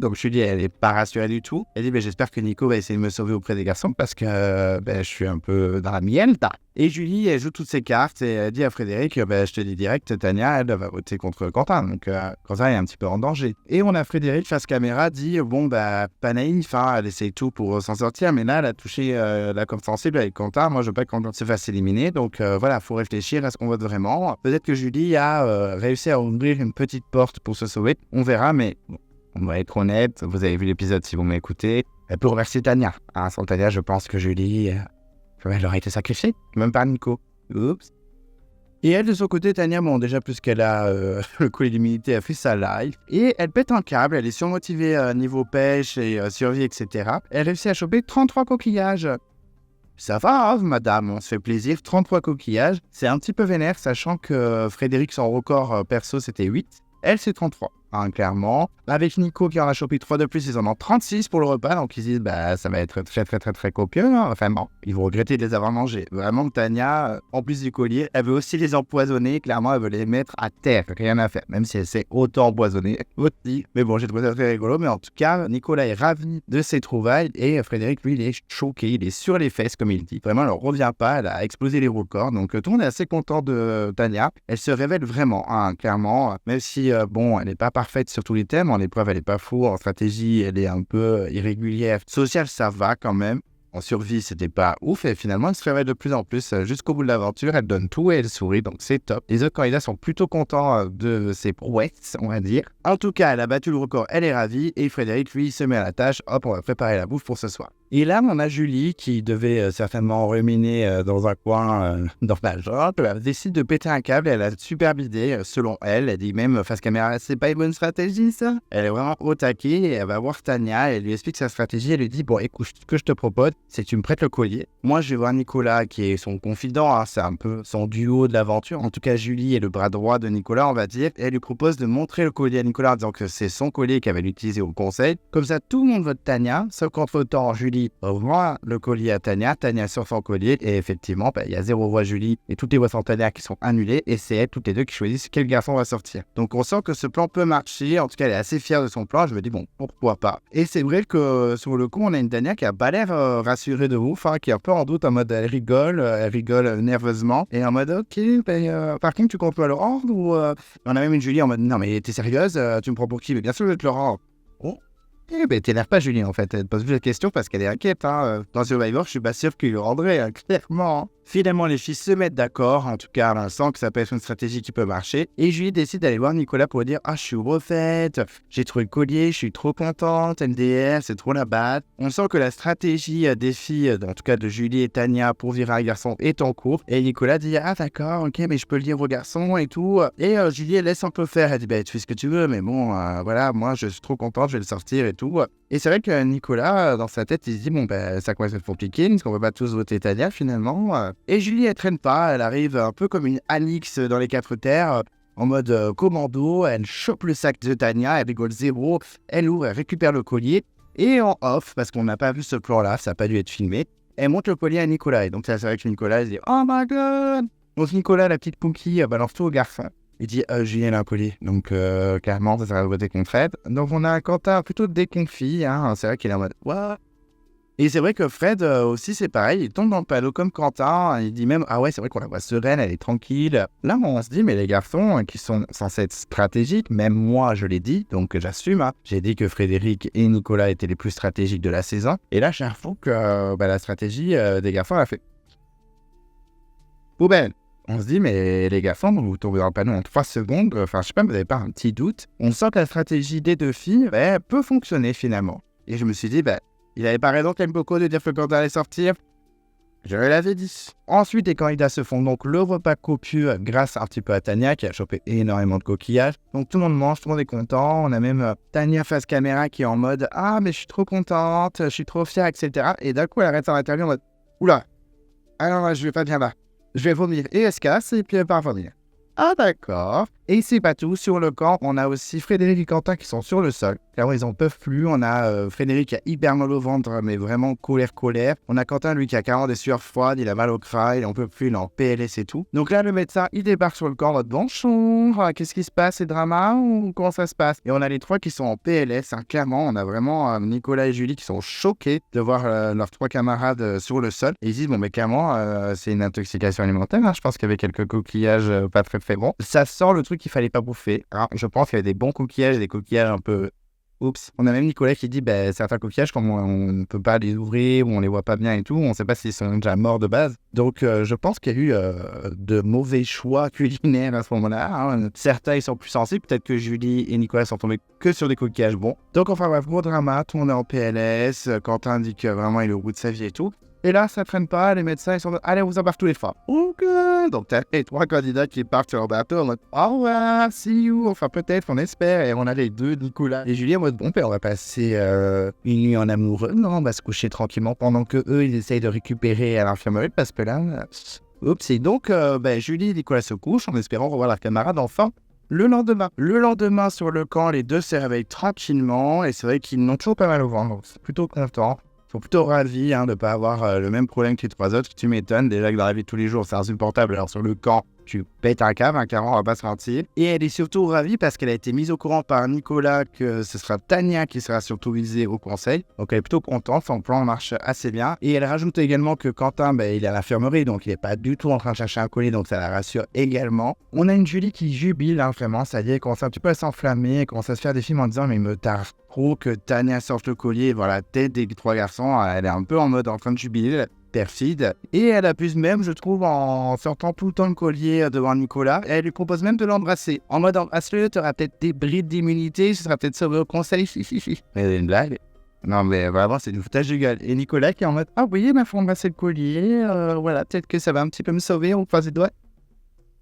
Donc je lui dis, elle n'est pas rassurée du tout. Elle dit, j'espère que Nico va essayer de me sauver auprès des garçons parce que je suis un peu dans la mienne. Et Julie, elle joue toutes ses cartes et elle dit à Frédéric, je te dis direct, Tania, elle va voter contre Quentin. Donc Quentin est un petit peu en danger. Et on a Frédéric face caméra dit, pas naïf, elle essaye tout pour s'en sortir, mais là, elle a touché la corde sensible avec Quentin. Moi, je veux pas que Quentin se fasse éliminer. Donc voilà, faut réfléchir à ce qu'on vote vraiment. Peut-être que Julie a réussi à ouvrir une petite porte pour se sauver. On verra, mais... on va être honnête, vous avez vu l'épisode si vous m'écoutez. Elle peut remercier Tania. Sans Tania, je pense que Julie, elle aurait été sacrifiée, même par Nico. Oups. Et elle, de son côté, Tania, déjà plus qu'elle a le collier d'immunité, elle fait sa live. Et elle pète un câble, elle est surmotivée niveau pêche et survie, etc. Elle réussit à choper 33 coquillages. Ça va, madame, on se fait plaisir. 33 coquillages. C'est un petit peu vénère, sachant que Frédéric, son record perso, c'était 8. Elle, c'est 33. Clairement. Avec Nico qui en a chopé 3 de plus, ils en ont 36 pour le repas, donc ils disent ça va être très très très très copieux. Enfin bon, ils vont regretter de les avoir mangés. Vraiment, Tania, en plus du collier, elle veut aussi les empoisonner. Clairement, elle veut les mettre à terre, rien à faire, même si elle s'est autant empoisonnée aussi. Mais bon, j'ai trouvé ça très rigolo. Mais en tout cas, Nicolas est ravi de ses trouvailles et Frédéric, lui, il est choqué, il est sur les fesses, comme il dit. Vraiment, elle ne revient pas, elle a explosé les records. Donc tout le monde est assez content de Tania. Elle se révèle vraiment, clairement, même si, elle n'est pas parfaite sur tous les thèmes. En épreuve, elle est pas fou. En stratégie, elle est un peu irrégulière. Social, ça va quand même. en survie, c'était pas ouf. Et finalement, elle se révèle de plus en plus jusqu'au bout de l'aventure. Elle donne tout et elle sourit, donc c'est top. Les autres candidats sont plutôt contents de ses prouesses, on va dire. En tout cas, elle a battu le record, elle est ravie. Et Frédéric, lui, se met à la tâche. Hop, on va préparer la bouffe pour ce soir. Et là, on a Julie qui devait certainement ruminer dans un coin dans la jungle. Elle décide de péter un câble et elle a une superbe idée, selon elle. Elle dit même face caméra, c'est pas une bonne stratégie ça. Elle est vraiment au taquet et elle va voir Tania. Elle lui explique sa stratégie. Elle lui dit, bon écoute, ce que je te propose, c'est que tu me prêtes le collier. Moi, je vais voir Nicolas qui est son confident. Hein, c'est un peu son duo de l'aventure. En tout cas, Julie est le bras droit de Nicolas, on va dire. Et elle lui propose de montrer le collier à Nicolas en disant que c'est son collier qu'elle va l'utiliser au conseil. Comme ça, tout le monde vote Tania. Sauf qu'entre-temps, Julie voit le collier à Tania, Tania sur son collier, et effectivement, il y a 0 voix Julie et toutes les voix sans Tania qui sont annulées, et c'est elles, toutes les deux, qui choisissent quel garçon va sortir. Donc on sent que ce plan peut marcher, en tout cas elle est assez fière de son plan, je me dis bon, pourquoi pas. Et c'est vrai que sur le coup, on a une Tania qui a pas l'air rassurée de ouf, hein, qui est un peu en doute, en mode elle rigole nerveusement, et en mode ok, par contre tu comptes pas le rendre, ou on a même une Julie en mode non mais t'es sérieuse, tu me prends pour qui? Mais bien sûr je vais te le rendre. Oh. Eh ben, t'énerve pas, Julie, en fait. Elle te pose plus la question parce qu'elle est inquiète. Hein. Dans Survivor, je suis pas sûr qu'il le rendrait, hein, clairement. Hein. Finalement, les filles se mettent d'accord. En tout cas, on sent que ça peut être une stratégie qui peut marcher. Et Julie décide d'aller voir Nicolas pour lui dire « Ah, je suis refaite. J'ai trouvé le collier. Je suis trop contente. MDR, c'est trop la batte. » On sent que la stratégie des filles, en tout cas de Julie et Tania, pour virer un garçon est en cours. Et Nicolas dit « Ah, d'accord, ok, mais je peux le dire aux garçons et tout. » Et Julie, elle laisse un peu faire. Elle dit « Tu fais ce que tu veux, mais bon, voilà, moi, je suis trop contente. Je vais le sortir et tout. » Et c'est vrai que Nicolas, dans sa tête, il se dit « Bon, ça commence à être compliqué. Parce qu'on ne peut pas tous voter Tania, finalement. » Et Julie, elle traîne pas, elle arrive un peu comme une Alix dans les 4 terres, en mode commando, elle chope le sac de Tania, elle rigole zéro, elle ouvre, elle récupère le collier, et en off, parce qu'on n'a pas vu ce plan-là, ça n'a pas dû être filmé, elle montre le collier à Nicolas, et donc c'est vrai que Nicolas, il dit « Oh my god !» Donc Nicolas, la petite Pookie, balance tout au garçon. Il dit Julie, elle a un collier. Donc, clairement, ça sera voté contre Fred. Donc, on a Quentin plutôt déconfit. Hein. C'est vrai qu'il est en mode What? Et c'est vrai que Fred aussi, c'est pareil, il tombe dans le panneau comme Quentin, il dit même « Ah ouais, c'est vrai qu'on la voit sereine, elle est tranquille. » Là, on se dit « Mais les garçons qui sont censés être stratégiques, même moi, je l'ai dit, donc j'assume. Hein. J'ai dit que Frédéric et Nicolas étaient les plus stratégiques de la saison. Et là, j'avoue que la stratégie des garçons, elle a fait poubelle. On se dit, mais les garçons, vous tombez dans le panneau en 3 secondes. Enfin, je sais pas, vous n'avez pas un petit doute. On sent que la stratégie des deux filles peut fonctionner finalement. Et je me suis dit, il avait pas raison, Clem Coco, de dire que Quentin allait sortir. Je l'avais dit. Ensuite, les candidats se font donc le repas copieux grâce un petit peu à Tania qui a chopé énormément de coquillages. Donc tout le monde mange, tout le monde est content. On a même Tania face caméra qui est en mode « Ah, mais je suis trop contente, je suis trop fière, etc. » Et d'un coup, elle arrête en interview en mode « Oula, alors là, je vais pas bien là. Je vais vomir. » Et elle se casse et puis elle part vomir. Ah d'accord. Et c'est pas tout. Sur le camp, on a aussi Frédéric et Quentin qui sont sur le sol. Car ils en peuvent plus. On a Frédéric qui a hyper mal au ventre, mais vraiment colère. On a Quentin, lui, qui a carrément des sueurs froides. Il a mal au crâne, il en peut plus, il est en PLS et tout. Donc là, le médecin, il débarque sur le camp en mode bonjour. Qu'est-ce qui se passe? C'est drama ou comment ça se passe? Et on a les 3 qui sont en PLS. Hein. Clairement, on a vraiment Nicolas et Julie qui sont choqués de voir leurs 3 camarades sur le sol. Et ils disent, bon, mais clairement, c'est une intoxication alimentaire. Hein. Je pense qu'il y avait quelques coquillages pas très bons. Ça sent le truc qu'il fallait pas bouffer. Alors, je pense qu'il y avait des bons coquillages et des coquillages un peu... Oups. On a même Nicolas qui dit certains coquillages, comme on ne peut pas les ouvrir ou on les voit pas bien et tout, on ne sait pas s'ils sont déjà morts de base. Donc je pense qu'il y a eu de mauvais choix culinaires à ce moment-là. Hein. Certains ils sont plus sensibles, peut-être que Julie et Nicolas sont tombés que sur des coquillages bons. Donc enfin bref, gros drama, tout le monde est en PLS, Quentin dit que vraiment il est au bout de sa vie et tout. Et là, ça traîne pas, les médecins, ils sont allez, on vous embarque tous les 3. Ok. Donc, t'as les 3 candidats qui partent sur leur bateau en mode au revoir, see you. Enfin, peut-être, on espère. Et on a les 2, Nicolas et Julie, en mode bon, on va passer une nuit en amoureux. Non, on va se coucher tranquillement pendant que eux, ils essayent de récupérer à l'infirmerie parce que là, oups. Et donc, Julie et Nicolas se couchent en espérant revoir leurs camarades enfin. Le lendemain, sur le camp, les 2 se réveillent tranquillement. Et c'est vrai qu'ils n'ont toujours pas mal au ventre. Donc, c'est plutôt content. Ils sont plutôt ravis de ne pas avoir le même problème que les 3 autres. Tu m'étonnes, déjà que dans la vie de tous les jours, c'est insupportable. Alors sur le camp, tu pètes un câble, clairement, on va pas se mentir. Et elle est surtout ravie parce qu'elle a été mise au courant par Nicolas que ce sera Tania qui sera surtout visée au conseil. Donc elle est plutôt contente, son plan marche assez bien. Et elle rajoute également que Quentin, il est à l'infirmerie, donc il n'est pas du tout en train de chercher un collier, donc ça la rassure également. On a une Julie qui jubile, vraiment, ça y est, elle commence un petit peu à s'enflammer, elle commence à se faire des films en disant « mais il me tarde trop que Tania sorte le collier et voir la tête des 3 garçons ». Elle est un peu en mode en train de jubiler, perfide. Et elle abuse même, je trouve, en sortant tout le temps le collier devant Nicolas. Elle lui propose même de l'embrasser. En mode embrasse-le, tu auras peut-être des brides d'immunité, ce sera peut-être sauvé au conseil. Mais une blague. Non mais vraiment c'est du foutage de gueule. Et Nicolas qui est en mode ah oui, il faut embrasser le collier, voilà, peut-être que ça va un petit peu me sauver, on croise les doigts.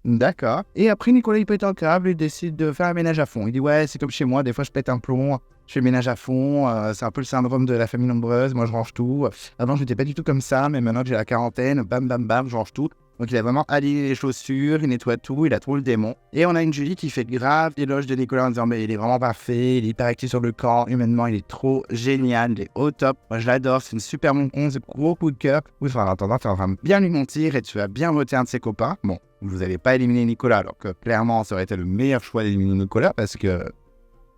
D'accord. Et après Nicolas il pète un câble, il décide de faire un ménage à fond. Il dit ouais c'est comme chez moi, des fois je pète un plomb, je fais le ménage à fond, c'est un peu le syndrome de la famille nombreuse, moi je range tout. Avant je n'étais pas du tout comme ça, mais maintenant que j'ai la quarantaine, bam bam bam, je range tout. Donc il a vraiment aligné les chaussures, il nettoie tout, il a trop le démon. Et on a une Julie qui fait grave l'éloge de Nicolas en disant mais il est vraiment parfait, il est hyper actif sur le camp, humainement il est trop génial, il est au top. Moi je l'adore, c'est une super rencontre, gros coup de cœur. Oui, en attendant, tu vas bien lui mentir et tu vas bien voter un de ses copains. Bon, vous n'allez pas éliminer Nicolas, alors que clairement ça aurait été le meilleur choix d'éliminer Nicolas parce que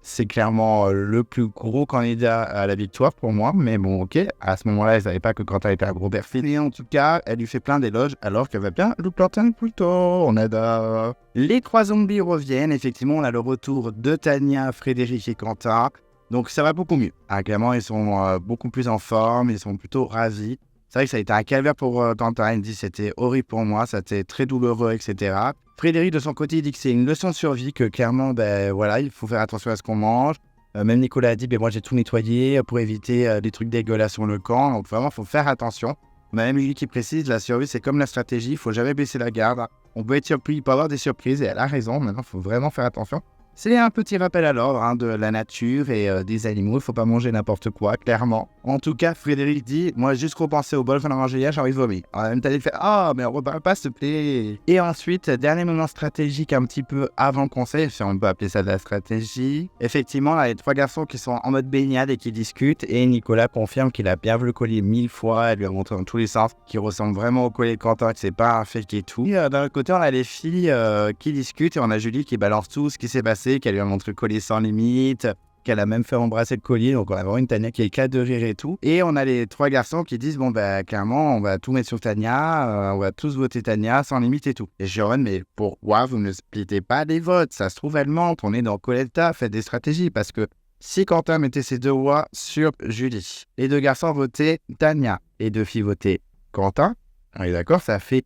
c'est clairement le plus gros candidat à la victoire pour moi. Mais bon, ok, à ce moment-là, elle ne savait pas que Quentin était un gros perfide. Et en tout cas, elle lui fait plein d'éloges alors qu'elle va bien le planter un couteau. On adore. Les 3 zombies reviennent. Effectivement, on a le retour de Tania, Frédéric et Quentin. Donc ça va beaucoup mieux. Clairement, ils sont beaucoup plus en forme. Ils sont plutôt ravis. C'est vrai que ça a été un calvaire pour Quentin. Il dit c'était horrible pour moi, c'était très douloureux, etc. Frédéric, de son côté, il dit que c'est une leçon de survie, que clairement, voilà, il faut faire attention à ce qu'on mange. Même Nicolas a dit, moi j'ai tout nettoyé pour éviter des trucs dégueulasses sur le camp. Donc vraiment, il faut faire attention. Même lui qui précise, la survie, c'est comme la stratégie, il ne faut jamais baisser la garde. On peut être surpris, il peut y avoir des surprises, et elle a raison. Maintenant, il faut vraiment faire attention. C'est un petit rappel à l'ordre de la nature et des animaux. Il ne faut pas manger n'importe quoi, clairement. En tout cas, Frédéric dit, moi, juste repenser au bol qu'on a mangé hier, j'ai envie de vomir. En même temps, il fait, mais on repart pas, s'il te plaît. Et ensuite, dernier moment stratégique un petit peu avant le conseil, si on peut appeler ça de la stratégie. Effectivement, là, il y a 3 garçons qui sont en mode baignade et qui discutent. Et Nicolas confirme qu'il a bien vu le collier 1000 fois. Elle lui a montré dans tous les sens qu'il ressemble vraiment au collier de Quentin, que c'est pas un fake et tout. Et d'un autre côté, on a les filles qui discutent et on a Julie qui balance tout ce qui s'est passé, qu'elle lui a montré le collier sans limite, qu'elle a même fait embrasser le collier, donc on a vraiment une Tania qui éclate de rire et tout. Et on a les 3 garçons qui disent, clairement, on va tout mettre sur Tania, on va tous voter Tania sans limite et tout. Et je dis, mais pourquoi vous ne splittez pas les votes? Ça se trouve, elle mente, on est dans Coletta, faites des stratégies, parce que si Quentin mettait ses 2 voix sur Julie, les 2 garçons votaient Tania, et 2 filles votaient Quentin, on est d'accord, ça fait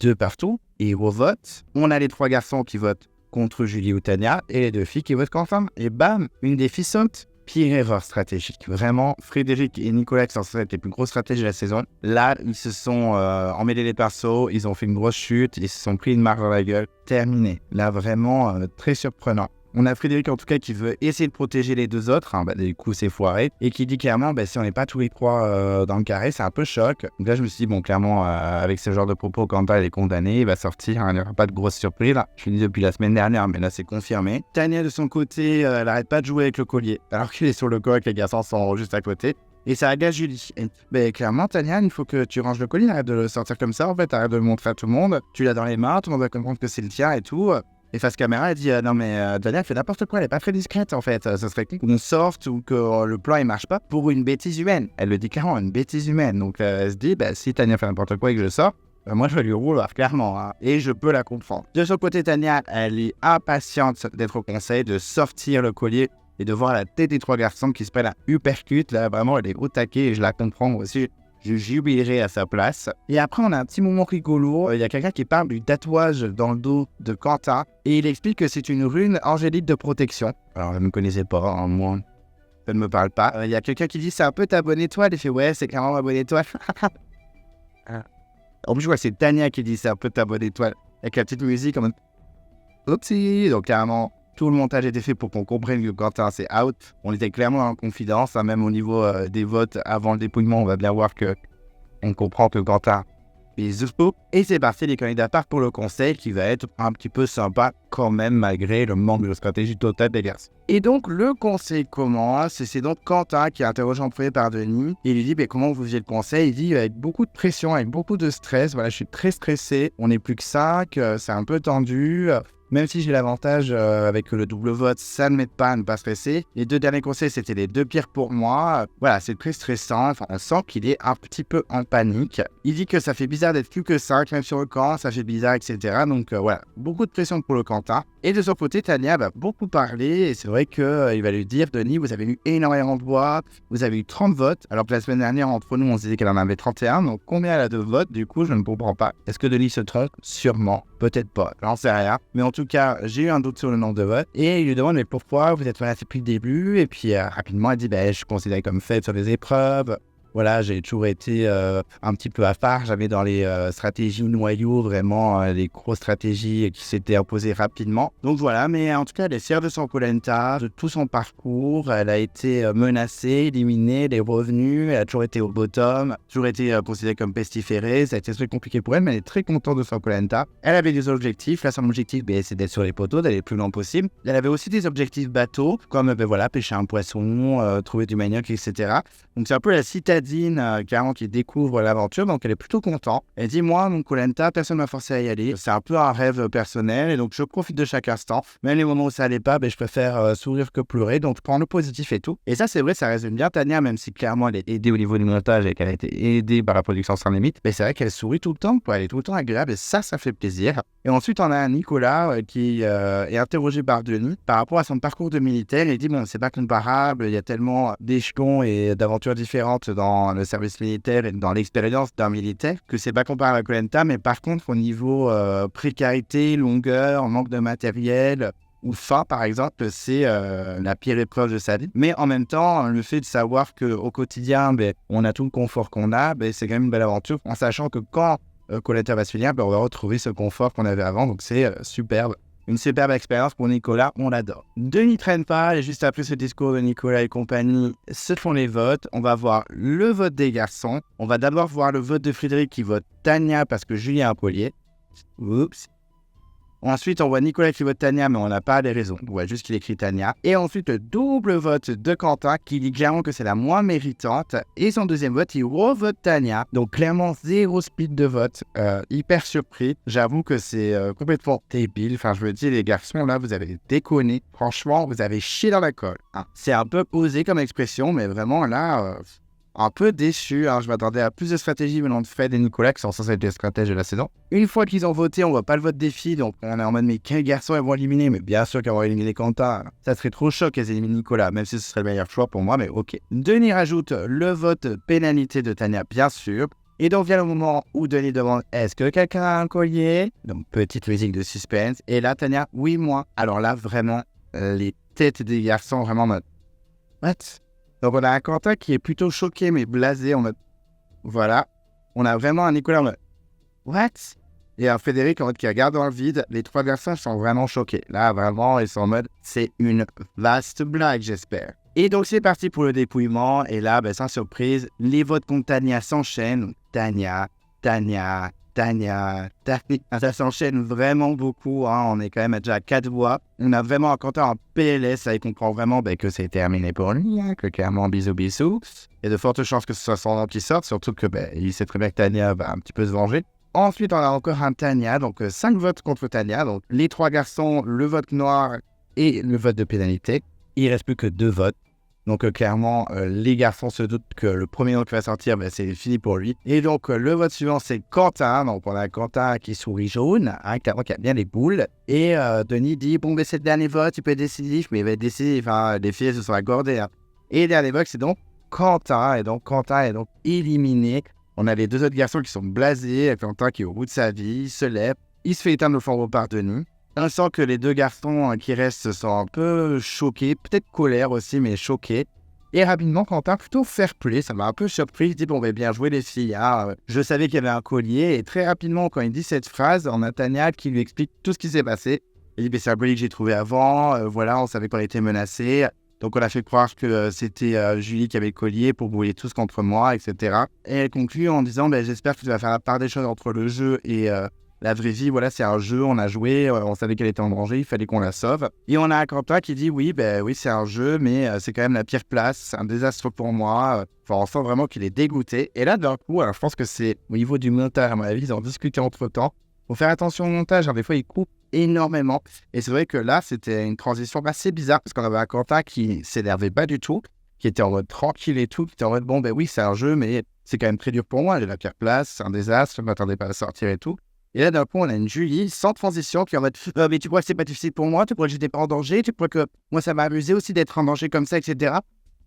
2 partout, et au vote, on a les 3 garçons qui votent contre Julie ou Tania, et les 2 filles qui votent Quentin. Et bam, une des filles saute. Pire erreur stratégique. Vraiment, Frédéric et Nicolas qui sont censés être les plus grosses stratégies de la saison. Là, ils se sont emmêlés les persos, ils ont fait une grosse chute, ils se sont pris une marque dans la gueule. Terminé. Là, vraiment, très surprenant. On a Frédéric en tout cas qui veut essayer de protéger les 2 autres, du coup c'est foiré, et qui dit clairement si on n'est pas tous les 3 dans le carré, c'est un peu choc. Donc là je me suis dit clairement avec ce genre de propos, Quentin il est condamné, il va sortir, il n'y aura pas de grosse surprise là. Je l'ai dit depuis la semaine dernière, mais là c'est confirmé. Tania de son côté, elle n'arrête pas de jouer avec le collier, alors qu'il est sur le corps et que les garçons sont juste à côté. Et ça agace Julie. Clairement, Tania, il faut que tu ranges le collier, arrête de le sortir comme ça en fait, arrête de le montrer à tout le monde. Tu l'as dans les mains, tout le monde va comprendre que c'est le tien et tout. Et face caméra, elle dit non mais Tania, elle fait n'importe quoi, elle est pas très discrète en fait. Ce serait qu'on sorte ou que le plan il marche pas pour une bêtise humaine. Elle le dit clairement, une bêtise humaine. Donc elle se dit si Tania fait n'importe quoi et que je sors, moi je vais lui rouler clairement. Et je peux la comprendre. De son côté, Tania, elle est impatiente d'être au conseil, de sortir le collier et de voir la tête des 3 garçons qui se prennent un uppercut. Là vraiment, elle est au taquet et je la comprends aussi. Je jubilerai à sa place. Et après, on a un petit moment rigolo. Il y a quelqu'un qui parle du tatouage dans le dos de Quentin. Et il explique que c'est une rune angélique de protection. Alors, je ne me connaissais pas, moi. Ça ne me parle pas. Il y a quelqu'un qui dit c'est un peu ta bonne étoile. Il fait ouais, c'est clairement ma bonne étoile. En plus, je vois c'est Tania qui dit c'est un peu ta bonne étoile. Avec la petite musique comme oupsie. Donc, clairement, tout le montage était fait pour qu'on comprenne que Quentin c'est out. On était clairement en confidence, même au niveau des votes avant le dépouillement, on va bien voir que on comprend que Quentin Bisous. Et c'est parti, les candidats partent pour le conseil qui va être un petit peu sympa quand même malgré le manque de stratégie totale des garçons. Et donc le conseil commence, c'est donc Quentin qui est interrogé en premier par Denis. Il lui dit comment vous faisiez le conseil. Il dit avec beaucoup de pression, avec beaucoup de stress, voilà, je suis très stressé, on n'est plus que 5, c'est un peu tendu. Même si j'ai l'avantage avec le double vote, ça ne m'aide pas à ne pas stresser. Les 2 derniers conseils, c'était les 2 pires pour moi. Voilà, c'est très stressant. Enfin, on sent qu'il est un petit peu en panique. Il dit que ça fait bizarre d'être plus que 5, même sur le camp, ça fait bizarre, etc. Donc voilà, beaucoup de pression pour le Quentin. Et de son côté, Tania va beaucoup parler. Et c'est vrai qu'il va lui dire, Denis, vous avez eu énormément de voix, vous avez eu 30 votes. Alors que la semaine dernière, entre nous, on se disait qu'elle en avait 31. Donc combien elle a de votes? Du coup, je ne comprends pas. Est-ce que Denis se trompe? Sûrement. Peut-être pas. J'en sais rien. Mais en tout cas, j'ai eu un doute sur le nombre de votes. Et il lui demande, mais pourquoi vous êtes menacé depuis le début? Et puis rapidement, elle dit, je suis considéré comme faible sur les épreuves. Voilà, j'ai toujours été un petit peu à part. J'avais dans les stratégies noyaux vraiment les grosses stratégies qui s'étaient imposées rapidement. Donc voilà, mais en tout cas, elle est fière de son polenta, de tout son parcours. Elle a été menacée, éliminée, elle est revenue. Elle a toujours été au bottom, toujours été considérée comme pestiférée. Ça a été très compliqué pour elle, mais elle est très contente de son polenta. Elle avait des objectifs. Là, son objectif, c'est d'être sur les poteaux, d'aller le plus loin possible. Elle avait aussi des objectifs bateaux, comme pêcher un poisson, trouver du manioc, etc. Donc c'est un peu la citadine carrément qui découvre l'aventure, donc elle est plutôt contente. Elle dit, moi, mon polenta, personne ne m'a forcé à y aller. C'est un peu un rêve personnel et donc je profite de chaque instant. Même les moments où ça allait pas, je préfère sourire que pleurer, donc je prends le positif et tout. Et ça, c'est vrai, ça résume bien Tania, même si clairement elle est aidée au niveau du montage et qu'elle a été aidée par la production Sans Limite. Mais c'est vrai qu'elle sourit tout le temps, quoi. Elle est tout le temps agréable et ça fait plaisir. Et ensuite, on a Nicolas qui est interrogé par Denis par rapport à son parcours de militaire. Il dit, c'est pas comparable, il y a tellement d'échelons et d'aventures différentes dans le service militaire et dans l'expérience d'un militaire que c'est pas comparable à Koh-Lanta, mais par contre, au niveau précarité, longueur, manque de matériel ou faim, par exemple, c'est la pire épreuve de sa vie. Mais en même temps, le fait de savoir qu'au quotidien, on a tout le confort qu'on a, c'est quand même une belle aventure, en sachant que quand Koh-Lanta va se finir, on va retrouver ce confort qu'on avait avant, donc c'est superbe. Une superbe expérience pour Nicolas, on l'adore. Denis traîne pas, et juste après ce discours de Nicolas et compagnie, se font les votes. On va voir le vote des garçons. On va d'abord voir le vote de Frédéric qui vote Tania parce que Julien a un Polier. Oups. Ensuite, on voit Nicolas qui vote Tania, mais on n'a pas les raisons. On voit juste qu'il écrit Tania. Et ensuite, le double vote de Quentin qui dit clairement que c'est la moins méritante. Et son deuxième vote, il revote Tania. Donc clairement, 0 split de vote. Hyper surpris. J'avoue que c'est complètement débile. Enfin, je veux dire, les garçons, là, vous avez déconné. Franchement, vous avez chié dans la colle. Hein. C'est un peu osé comme expression, mais vraiment, là... un peu déçu, je m'attendais à plus de stratégies venant de Fred et Nicolas qui sont censés être les stratèges de la saison. Une fois qu'ils ont voté, on voit pas le vote des filles, donc on est en mode mais quels garçons elles vont éliminer? Mais bien sûr qu'elles vont éliminer Quentin. Ça serait trop choc qu'elles éliminent Nicolas, même si ce serait le meilleur choix pour moi, mais ok. Denis rajoute le vote pénalité de Tania, bien sûr. Et donc vient le moment où Denis demande est-ce que quelqu'un a un collier? Donc petite musique de suspense. Et là Tania, oui moi. Alors là vraiment, les têtes des garçons vraiment en mode what? Donc on a un Quentin qui est plutôt choqué mais blasé en mode voilà. On a vraiment un Nicolas en mode what? Et un Frédéric en mode qui regarde dans le vide. Les 3 garçons sont vraiment choqués. Là vraiment ils sont en mode c'est une vaste blague j'espère. Et donc c'est parti pour le dépouillement. Et là sans surprise les votes contre Tania s'enchaînent. Tania. Ça s'enchaîne vraiment beaucoup. On est quand même déjà à 4 voix. On a vraiment un Quentin en PLS. Ça, il comprend vraiment que c'est terminé pour lui. Que clairement, bisous. Il y a de fortes chances que ce soit son nom qui sorte. Surtout que il sait très bien que Tania va un petit peu se venger. Ensuite, on a encore un Tania. Donc, 5 votes contre Tania. Donc, les 3 garçons, le vote noir et le vote de pénalité. Il ne reste plus que 2 votes. Donc clairement, les garçons se doutent que le premier nom qui va sortir, c'est fini pour lui. Et donc le vote suivant, c'est Quentin. Donc on a Quentin qui sourit jaune, clairement qui a bien les boules. Et Denis dit, c'est le dernier vote, il peut être décisif, mais il va être décisif. Les filles se sont accordées. Et le dernier vote, c'est donc Quentin. Et donc Quentin est donc éliminé. On a les 2 autres garçons qui sont blasés. Quentin qui est au bout de sa vie, il se lève. Il se fait éteindre le flambeau par Denis. On sent que les 2 garçons qui restent sont un peu choqués, peut-être colère aussi, mais choqués. Et rapidement, Quentin, plutôt fair play, ça m'a un peu surpris. Il dit, bien joué les filles. Je savais qu'il y avait un collier. Et très rapidement, quand il dit cette phrase, on a Tania qui lui explique tout ce qui s'est passé. Il dit, c'est un collier que j'ai trouvé avant. Voilà, on savait qu'on était menacé. Donc on a fait croire que c'était Julie qui avait le collier pour brouiller tous contre moi, etc. Et elle conclut en disant j'espère que tu vas faire la part des choses entre le jeu et la vraie vie. Voilà, c'est un jeu, on a joué, on savait qu'elle était en danger, il fallait qu'on la sauve. Et on a un Quentin qui dit oui, c'est un jeu, mais c'est quand même la pire place, c'est un désastre pour moi. Enfin, on sent vraiment qu'il est dégoûté. Et là, d'un coup, alors, je pense que c'est au niveau du montage, à mon avis, ils ont discuté entre-temps. Faut faire attention au montage, des fois, il coupe énormément. Et c'est vrai que là, c'était une transition assez bizarre parce qu'on avait un Quentin qui s'énervait pas du tout, qui était en mode tranquille et tout, qui était en mode oui, c'est un jeu, mais c'est quand même très dur pour moi, j'ai la pire place, c'est un désastre, je ne m'attendais pas à sortir et tout. Et là, d'un coup, on a une Julie sans transition qui est en mode mais tu crois que c'est pas difficile pour moi, tu crois que j'étais pas en danger, tu crois que moi ça m'a amusé aussi d'être en danger comme ça, etc.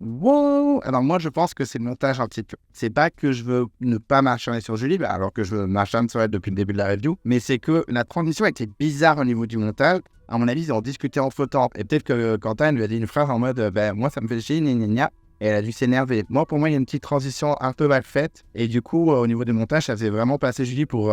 Wow. Alors moi, je pense que c'est le montage un petit peu. C'est pas que je veux ne pas marchander sur Julie, alors que je veux marchander sur elle depuis le début de la review, mais c'est que la transition était bizarre au niveau du montage. À mon avis, ils ont discuté entre temps. Et peut-être que Quentin lui a dit une phrase en mode moi ça me fait chier, gna gna gna. Et elle a dû s'énerver. Moi, pour moi, il y a une petite transition un peu mal faite. Et du coup, au niveau du montage, ça faisait vraiment passer Julie pour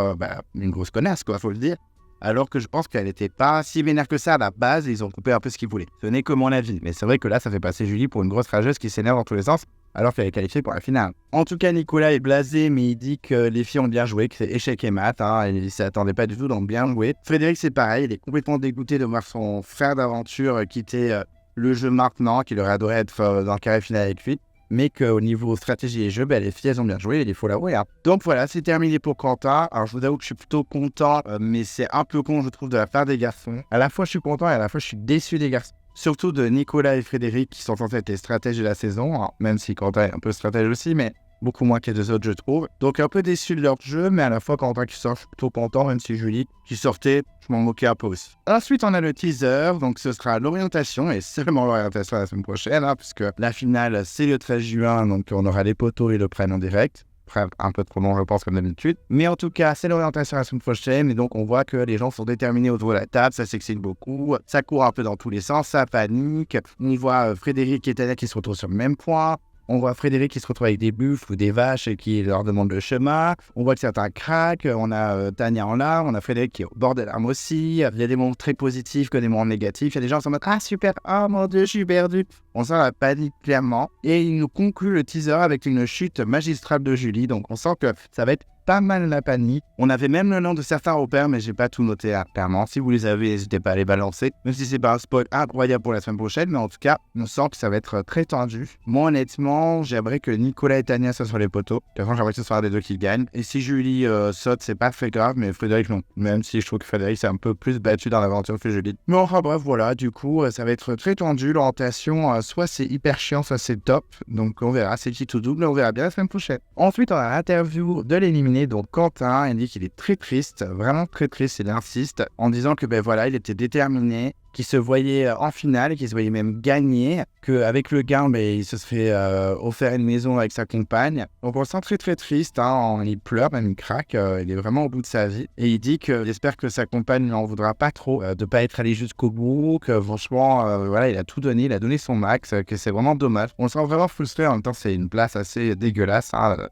une grosse connasse, quoi, faut le dire. Alors que je pense qu'elle n'était pas si vénère que ça à la base. Et ils ont coupé un peu ce qu'ils voulaient. Ce n'est que mon avis. Mais c'est vrai que là, ça fait passer Julie pour une grosse rageuse qui s'énerve dans tous les sens, alors qu'elle est qualifiée pour la finale. En tout cas, Nicolas est blasé, mais il dit que les filles ont bien joué, que c'est échec et mat. Il ne s'y attendait pas du tout, donc bien joué. Frédéric, c'est pareil. Il est complètement dégoûté de voir son frère d'aventure quitter le jeu maintenant, qu'il aurait adoré être dans le carré final avec lui. Mais qu'au niveau stratégie et jeu, les filles, elles ont bien joué, il faut l'avouer. Donc voilà, c'est terminé pour Quentin. Alors je vous avoue que je suis plutôt content, mais c'est un peu con, je trouve, de la part des garçons. À la fois, je suis content et à la fois, je suis déçu des garçons. Surtout de Nicolas et Frédéric, qui sont censés être les stratèges de la saison, même si Quentin est un peu stratège aussi, mais beaucoup moins que les deux autres, je trouve. Donc un peu déçu de leur jeu, mais à la fois Quentin qui sort, je suis plutôt content, même si Julie qui sortait, je m'en moquais un peu aussi. Ensuite, on a le teaser, donc ce sera l'orientation, et seulement l'orientation la semaine prochaine, puisque la finale, c'est le 13 juin, donc on aura les poteaux et le prenne en direct. Bref, un peu trop long, je pense, comme d'habitude. Mais en tout cas, c'est l'orientation la semaine prochaine, et donc on voit que les gens sont déterminés autour de la table, ça s'excite beaucoup, ça court un peu dans tous les sens, ça panique. On voit Frédéric et Tania qui se retrouvent sur le même point. On voit Frédéric qui se retrouve avec des buffles ou des vaches et qui leur demande le chemin. On voit que certains craquent. On a Tania en larmes. On a Frédéric qui est au bord des larmes aussi. Il y a des moments très positifs que des moments négatifs. Il y a des gens qui sont en mode ah super, oh mon dieu, je suis perdu. On sent la panique clairement. Et il nous conclut le teaser avec une chute magistrale de Julie. Donc on sent que ça va être pas mal la panique. On avait même le nom de certains repères, mais j'ai pas tout noté clairement. Si vous les avez, n'hésitez pas à les balancer. Même si c'est pas un spoil incroyable pour la semaine prochaine, mais en tout cas, on sent que ça va être très tendu. Moi, honnêtement, j'aimerais que Nicolas et Tania soient sur les poteaux. De toute façon, j'aimerais que ce soit un des deux qui gagne. Et si Julie saute, c'est pas très grave, mais Frédéric non. Même si je trouve que Frédéric s'est un peu plus battu dans l'aventure que Julie. Mais enfin bref, voilà, du coup, ça va être très tendu. L'orientation, soit c'est hyper chiant, soit c'est top. Donc on verra, c'est petit ou double, on verra bien la semaine prochaine. Ensuite, on a l'interview de l'éliminé. Donc Quentin, il dit qu'il est très triste, vraiment très triste, il insiste, en disant que voilà, il était déterminé, qu'il se voyait en finale, qu'il se voyait même gagner, qu'avec le gain, il se serait offert une maison avec sa compagne. Donc on le sent très très triste, il pleure, même il craque, il est vraiment au bout de sa vie. Et il dit qu'il espère que sa compagne ne lui en voudra pas trop, de ne pas être allé jusqu'au bout, que franchement, voilà, il a tout donné, il a donné son max, que c'est vraiment dommage. On le sent vraiment frustré, en même temps c'est une place assez dégueulasse,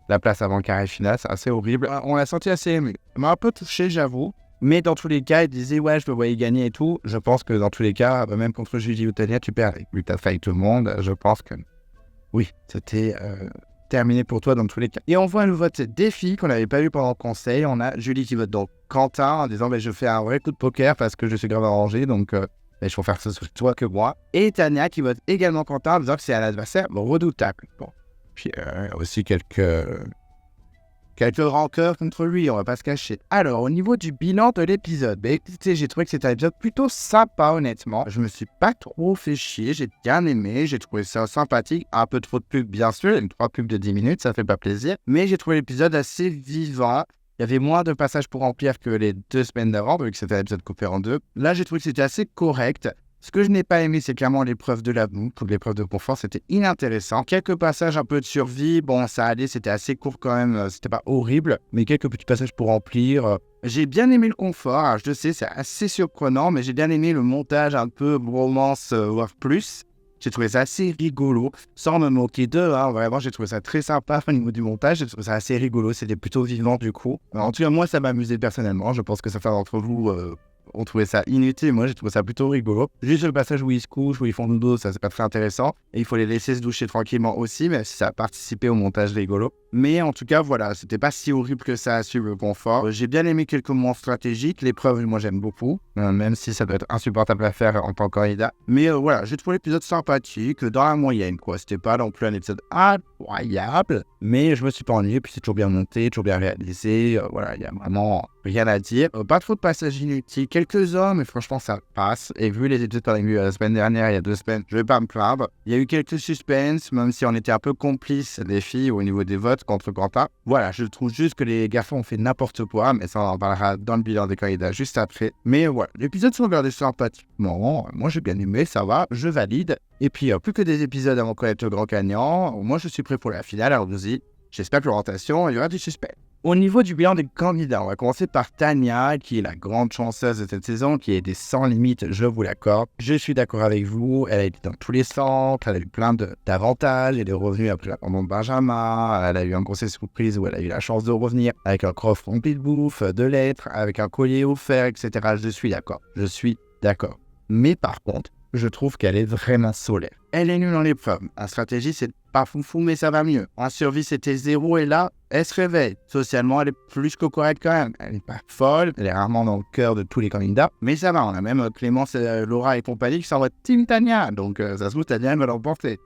la place avant le carré final, c'est assez horrible. On l'a senti assez ému. Il m'a un peu touché, j'avoue. Mais dans tous les cas, il disait ouais, je me voyais gagner et tout. Je pense que dans tous les cas, même contre Julie ou Tania, tu perds. Vu que t'as failli tout le monde, je pense que oui, c'était terminé pour toi dans tous les cas. Et on voit un nouveau défi qu'on n'avait pas vu pendant le conseil. On a Julie qui vote donc Quentin en disant je fais un vrai coup de poker parce que je suis grave arrangé, donc je préfère faire ça sur toi que moi. Et Tania qui vote également Quentin en disant que c'est un adversaire redoutable. Bon, puis aussi quelques rancœurs contre lui, on va pas se cacher. Alors, au niveau du bilan de l'épisode, écoutez, j'ai trouvé que c'était un épisode plutôt sympa, honnêtement. Je me suis pas trop fait chier, j'ai bien aimé, j'ai trouvé ça sympathique. Un peu trop de pubs, bien sûr, 3 pubs de 10 minutes, ça fait pas plaisir. Mais j'ai trouvé l'épisode assez vivant. Il y avait moins de passages pour remplir que les 2 semaines d'avant, vu que c'était un épisode coupé en 2. Là, j'ai trouvé que c'était assez correct. Ce que je n'ai pas aimé, c'est clairement l'épreuve de la boue. Pour l'épreuve de confort, c'était inintéressant. Quelques passages un peu de survie, bon, ça allait, c'était assez court quand même, c'était pas horrible, mais quelques petits passages pour remplir. J'ai bien aimé le confort, alors je sais, c'est assez surprenant, mais j'ai bien aimé le montage un peu romance, voire plus. J'ai trouvé ça assez rigolo, sans me moquer d'eux, vraiment, j'ai trouvé ça très sympa au niveau du montage, j'ai trouvé ça assez rigolo, c'était plutôt vivant du coup. Alors, en tout cas, moi, ça m'a amusé personnellement, je pense que certains d'entre vous ont trouvé ça inutile. Moi, j'ai trouvé ça plutôt rigolo. Juste le passage où ils se couchent, où ils font dodo, ça c'est pas très intéressant. Et il faut les laisser se doucher tranquillement aussi, même si ça a participé au montage rigolo. Mais en tout cas, voilà, c'était pas si horrible que ça à suivre le confort. J'ai bien aimé quelques moments stratégiques. L'épreuve, moi, j'aime beaucoup, même si ça doit être insupportable à faire en tant que candidat. Mais voilà, j'ai trouvé l'épisode sympathique, dans la moyenne, quoi. C'était pas non plus un épisode incroyable, mais je me suis pas ennuyé. Puis c'est toujours bien monté, toujours bien réalisé. Voilà, il y a vraiment rien à dire. Pas trop de passages inutiles, quelques-uns, mais franchement, ça passe. Et vu les épisodes qu'on a vus la semaine dernière, il y a 2 semaines, je vais pas me plaindre. Il y a eu quelques suspens, même si on était un peu complices des filles au niveau des votes contre Quentin. Voilà, je trouve juste que les garçons ont fait n'importe quoi, mais ça on en parlera dans le bilan des candidats juste après. Mais voilà, l'épisode sont regardés sympathiquement. Moi j'ai bien aimé, ça va, je valide. Et puis plus que des épisodes avant connaître le grand gagnant, moi je suis prêt pour la finale, alors vas-y. J'espère que l'orientation, il y aura du suspect. Au niveau du bilan des candidats, on va commencer par Tania, qui est la grande chanceuse de cette saison, qui a été sans limite, je vous l'accorde. Je suis d'accord avec vous, elle a été dans tous les centres, elle a eu plein d'avantages, elle est revenue après l'abandon de Benjamin, elle a eu un conseil surprise où elle a eu la chance de revenir avec un coffre rempli de bouffe, de lettres, avec un collier offert, etc. Je suis d'accord. Mais par contre, je trouve qu'elle est vraiment solaire. Elle est nulle dans l'épreuve. En stratégie, c'est pas foufou, mais ça va mieux. En survie, c'était 0 et là, elle se réveille. Socialement, elle est plus que correcte quand même. Elle n'est pas folle, elle est rarement dans le cœur de tous les candidats, mais ça va. On a même Clémence, Laura et compagnie qui sont en Team Tania. Donc, ça se trouve, Tania, elle va l'emporter.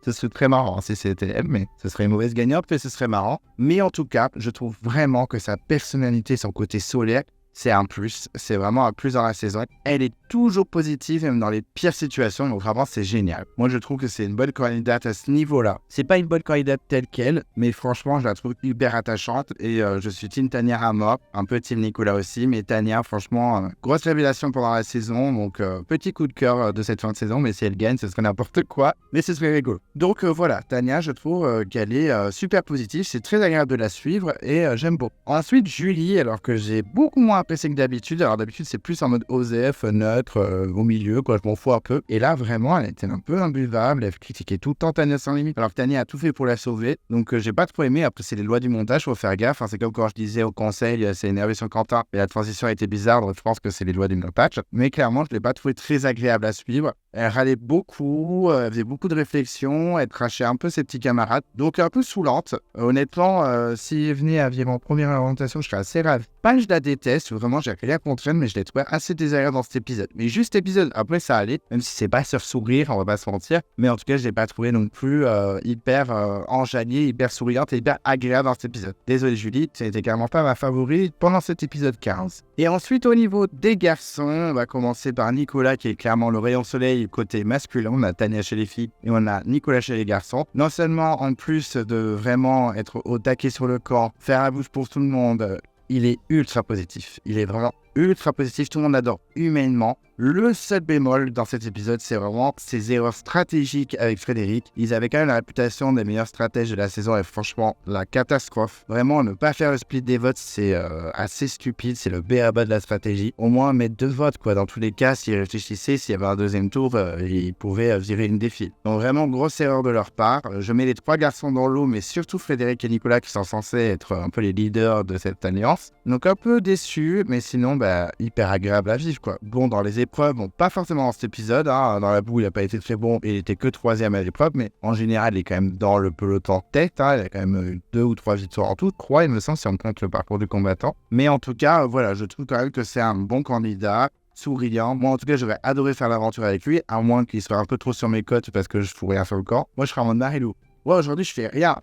Ce serait très marrant si c'était elle, mais ce serait une mauvaise gagnante, mais ce serait marrant. Mais en tout cas, je trouve vraiment que sa personnalité, son côté solaire, c'est un plus, c'est vraiment un plus dans la saison. Elle est toujours positive, même dans les pires situations, donc vraiment c'est génial. Moi je trouve que c'est une bonne candidate à ce niveau-là. C'est pas une bonne candidate telle qu'elle, mais franchement je la trouve hyper attachante et je suis team Tania à mort, un peu team Nicolas aussi, mais Tania franchement, grosse révélation pendant la saison, donc petit coup de cœur de cette fin de saison, mais si elle gagne ce serait n'importe quoi, mais ce serait rigolo. Donc voilà, Tania je trouve qu'elle est super positive, c'est très agréable de la suivre et j'aime beaucoup. Ensuite Julie, alors que j'ai beaucoup moins apprécié que d'habitude. Alors d'habitude c'est plus en mode OSEF, neutre, au milieu, quoi, je m'en fous un peu. Et là vraiment elle était un peu imbuvable, elle critiquait tout le temps Tania sans limite, alors que Tania a tout fait pour la sauver. Donc j'ai pas trop aimé, après c'est les lois du montage, faut faire gaffe. C'est comme quand je disais au conseil, c'est énervé sur Quentin, et la transition a été bizarre, donc je pense que c'est les lois du montage. Mais clairement je l'ai pas trouvé très agréable à suivre. Elle râlait beaucoup, elle faisait beaucoup de réflexions, elle crachait un peu ses petits camarades, donc un peu saoulante. Honnêtement, si venait à vivre en première orientation, je serais assez ravi. Pas que je la déteste, vraiment j'ai rien contre elle, mais je l'ai trouvé assez désagréable dans cet épisode. Mais juste épisode, après ça allait, même si c'est pas sur sourire, on va pas se mentir, mais en tout cas je l'ai pas trouvé non plus hyper enjaillée, hyper souriante et hyper agréable dans cet épisode. Désolé Julie, c'était carrément pas ma favorite pendant cet épisode 15. Et ensuite au niveau des garçons, on va commencer par Nicolas qui est clairement le rayon soleil côté masculin. On a Tania chez les filles et on a Nicolas chez les garçons. Non seulement en plus de vraiment être au taquet sur le camp, faire la bouche pour tout le monde, il est ultra positif. Il est vraiment ultra positif, tout le monde l'adore humainement. Le seul bémol dans cet épisode, c'est vraiment ses erreurs stratégiques avec Frédéric. Ils avaient quand même la réputation des meilleurs stratèges de la saison et franchement, la catastrophe. Vraiment, ne pas faire le split des votes, c'est assez stupide, c'est le b.a.-ba de la stratégie. Au moins, mettre 2 votes, quoi. Dans tous les cas, s'ils réfléchissaient, s'il y avait un deuxième tour, ils pouvaient virer une des filles. Donc vraiment, grosse erreur de leur part. Je mets les 3 garçons dans l'eau, mais surtout Frédéric et Nicolas qui sont censés être un peu les leaders de cette alliance. Donc un peu déçu, mais sinon, hyper agréable à vivre, quoi. Bon, dans les épreuves, bon, pas forcément dans cet épisode, dans la boue il n'a pas été très bon, il était que 3e à l'épreuve, mais en général il est quand même dans le peloton tête, il a quand même eu 2 ou 3 victoires en tout, 3 il me semble si on compte le parcours du combattant, mais en tout cas voilà, je trouve quand même que c'est un bon candidat, souriant. Moi en tout cas j'aurais adoré faire l'aventure avec lui, à moins qu'il soit un peu trop sur mes côtes parce que je fous rien sur le corps. Moi je serais en mode Marilou, aujourd'hui je fais rien.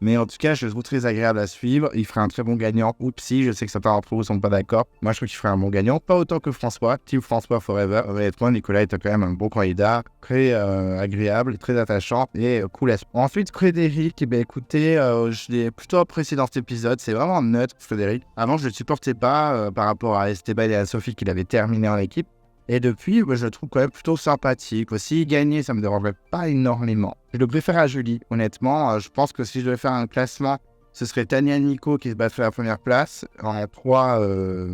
Mais en tout cas, je le trouve très agréable à suivre. Il ferait un très bon gagnant. Oupsie, je sais que certains d'entre vous ne sont pas d'accord. Moi, je trouve qu'il ferait un bon gagnant. Pas autant que François. Team François Forever. Honnêtement, Nicolas est quand même un bon candidat. Très agréable, très attachant et cool. Ensuite, Frédéric, écoutez, je l'ai plutôt apprécié dans cet épisode. C'est vraiment neutre, Frédéric. Avant, je ne le supportais pas par rapport à Esteban et à Sophie qu'il avait terminé en équipe. Et depuis, je le trouve quand même plutôt sympathique. S'il gagnait, ça me dérangerait pas énormément. Je le préfère à Julie, honnêtement. Je pense que si je devais faire un classement ce serait Tania Nico qui se battrait à la première place, en 3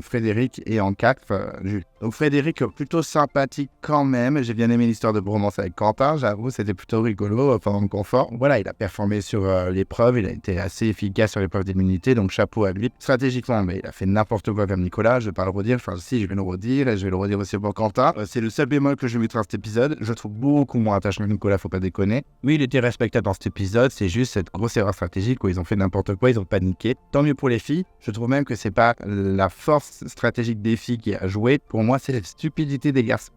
Frédéric et en 4 Jules. Donc Frédéric plutôt sympathique quand même, j'ai bien aimé l'histoire de bromance avec Quentin, j'avoue c'était plutôt rigolo pendant le confort. Voilà, il a performé sur l'épreuve, il a été assez efficace sur l'épreuve d'immunité, donc chapeau à lui. Stratégiquement, mais il a fait n'importe quoi comme Nicolas, je vais pas le redire, enfin si je vais le redire et je vais le redire aussi pour Quentin. C'est le seul bémol que je mettrai dans cet épisode, je trouve beaucoup moins attachant que Nicolas, faut pas déconner. Oui, il était respectable dans cet épisode, c'est juste cette grosse erreur stratégique où ils ont fait n'importe quoi, ils ont paniqué. Tant mieux pour les filles, je trouve même que c'est pas la force stratégique des filles qui a joué, pour moi c'est la stupidité des garçons.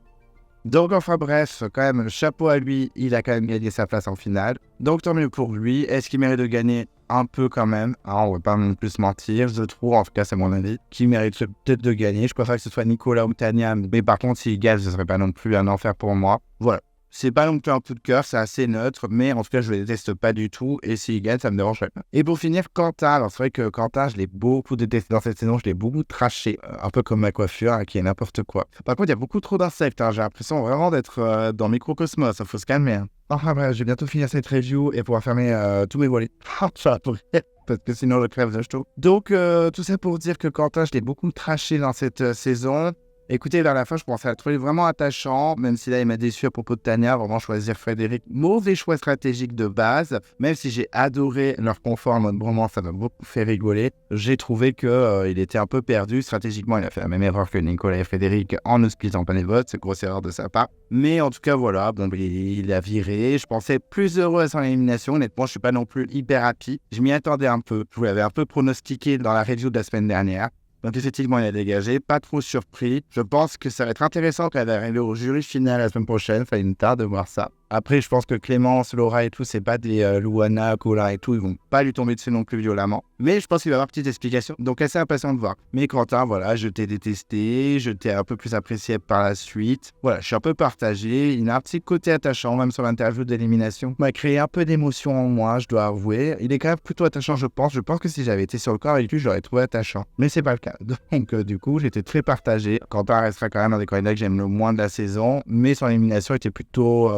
Donc enfin bref, quand même, chapeau à lui, il a quand même gagné sa place en finale. Donc tant mieux pour lui, est-ce qu'il mérite de gagner? Un peu quand même, on va pas non plus se mentir, je trouve, en tout cas c'est mon avis, qui mérite peut-être de gagner. Je préfère que ce soit Nicolas ou Tania, mais par contre s'il gagne, ce serait pas non plus un enfer pour moi. Voilà. C'est pas non plus un coup de cœur, c'est assez neutre, mais en tout cas, je le déteste pas du tout. Et s'il gagne, ça me dérangerait pas. Et pour finir, Quentin. Alors, c'est vrai que Quentin, je l'ai beaucoup détesté dans cette saison, je l'ai beaucoup traché. Un peu comme ma coiffure, qui est n'importe quoi. Par contre, il y a beaucoup trop d'insectes. J'ai l'impression vraiment d'être dans Microcosmos. Il faut se calmer. Enfin bref, je vais bientôt finir cette review et pouvoir fermer tous mes volets. Parce que sinon, je crève de chaud. Donc, tout ça pour dire que Quentin, je l'ai beaucoup traché dans cette saison. Écoutez, vers la fin, je pensais à le trouver vraiment attachant, même si là, il m'a déçu à propos de Tania. Vraiment, choisir Frédéric, mauvais choix stratégique de base. Même si j'ai adoré leur confort en mode bromance, ça m'a beaucoup fait rigoler. J'ai trouvé qu'il était un peu perdu. Stratégiquement, il a fait la même erreur que Nicolas et Frédéric en ne splitant pas les votes. C'est une grosse erreur de sa part. Mais en tout cas, voilà, bon, il a viré. Je pensais plus heureux à son élimination. Honnêtement, je suis pas non plus hyper happy. Je m'y attendais un peu. Je vous l'avais un peu pronostiqué dans la review de la semaine dernière. Donc effectivement, il a dégagé, pas trop surpris. Je pense que ça va être intéressant quand elle va arriver au jury final la semaine prochaine. Ça me tarde de voir ça. Après, je pense que Clémence, Laura et tout, c'est pas des Louana, Colin et tout, ils vont pas lui tomber dessus non plus violemment. Mais je pense qu'il va y avoir une petite explication, donc assez impatient de voir. Mais Quentin, voilà, je t'ai détesté, je t'ai un peu plus apprécié par la suite. Voilà, je suis un peu partagé, il a un petit côté attachant, même sur l'interview d'élimination. Il m'a créé un peu d'émotion en moi, je dois avouer. Il est quand même plutôt attachant, je pense. Je pense que si j'avais été sur le corps avec lui, je l'aurais trouvé attachant. Mais c'est pas le cas. Donc du coup, j'étais très partagé. Quentin restera quand même un des candidats que j'aime le moins de la saison, mais son élimination était plutôt...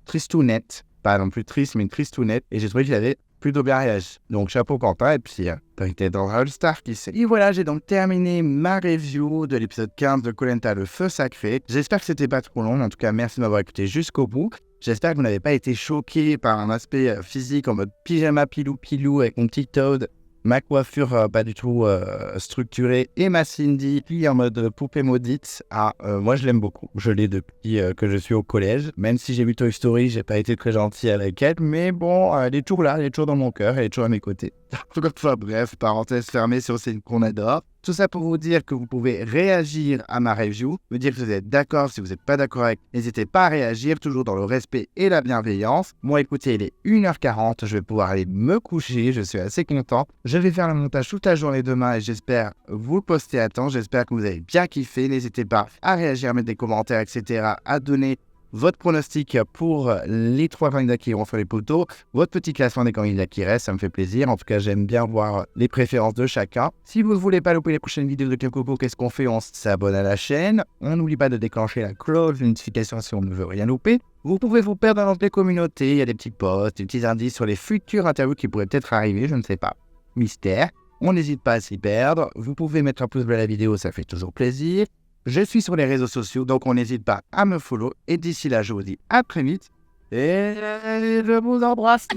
tristounette, pas non plus triste, mais tristounette, et j'ai trouvé qu'il avait plutôt bien réagi. Donc chapeau Quentin, et puis t'es dans All-Star, qui sait. Et voilà, j'ai donc terminé ma review de l'épisode 15 de Koh Lanta, le feu sacré. J'espère que c'était pas trop long, en tout cas merci de m'avoir écouté jusqu'au bout. J'espère que vous n'avez pas été choqué par un aspect physique en mode pyjama pilou avec mon petit Toad, ma coiffure pas du tout structurée et ma Cindy qui en mode poupée maudite. Moi je l'aime beaucoup. Je l'ai depuis que je suis au collège. Même si j'ai vu Toy Story, j'ai pas été très gentil avec elle. Mais bon, elle est toujours là, elle est toujours dans mon cœur, elle est toujours à mes côtés. Enfin bref, parenthèse fermée sur celle qu'on adore. Tout ça pour vous dire que vous pouvez réagir à ma review, me dire que vous êtes d'accord, si vous n'êtes pas d'accord avec, n'hésitez pas à réagir, toujours dans le respect et la bienveillance. Moi, écoutez, il est 1h40, je vais pouvoir aller me coucher, je suis assez content. Je vais faire le montage toute la journée demain et j'espère vous le poster à temps, j'espère que vous avez bien kiffé. N'hésitez pas à réagir, à mettre des commentaires, etc., à donner votre pronostic pour les 3 candidats qui iront sur les poteaux, votre petit classement des candidats qui restent, ça me fait plaisir. En tout cas, j'aime bien voir les préférences de chacun. Si vous ne voulez pas louper les prochaines vidéos de Club Coco, qu'est-ce qu'on fait? On s'abonne à la chaîne. On n'oublie pas de déclencher la cloche de notification si on ne veut rien louper. Vous pouvez vous perdre dans les communautés. Il y a des petits posts, des petits indices sur les futures interviews qui pourraient peut-être arriver, je ne sais pas. Mystère. On n'hésite pas à s'y perdre. Vous pouvez mettre un pouce bleu à la vidéo, ça fait toujours plaisir. Je suis sur les réseaux sociaux, donc on n'hésite pas à me follow. Et d'ici là, je vous dis à très vite. Et je vous embrasse.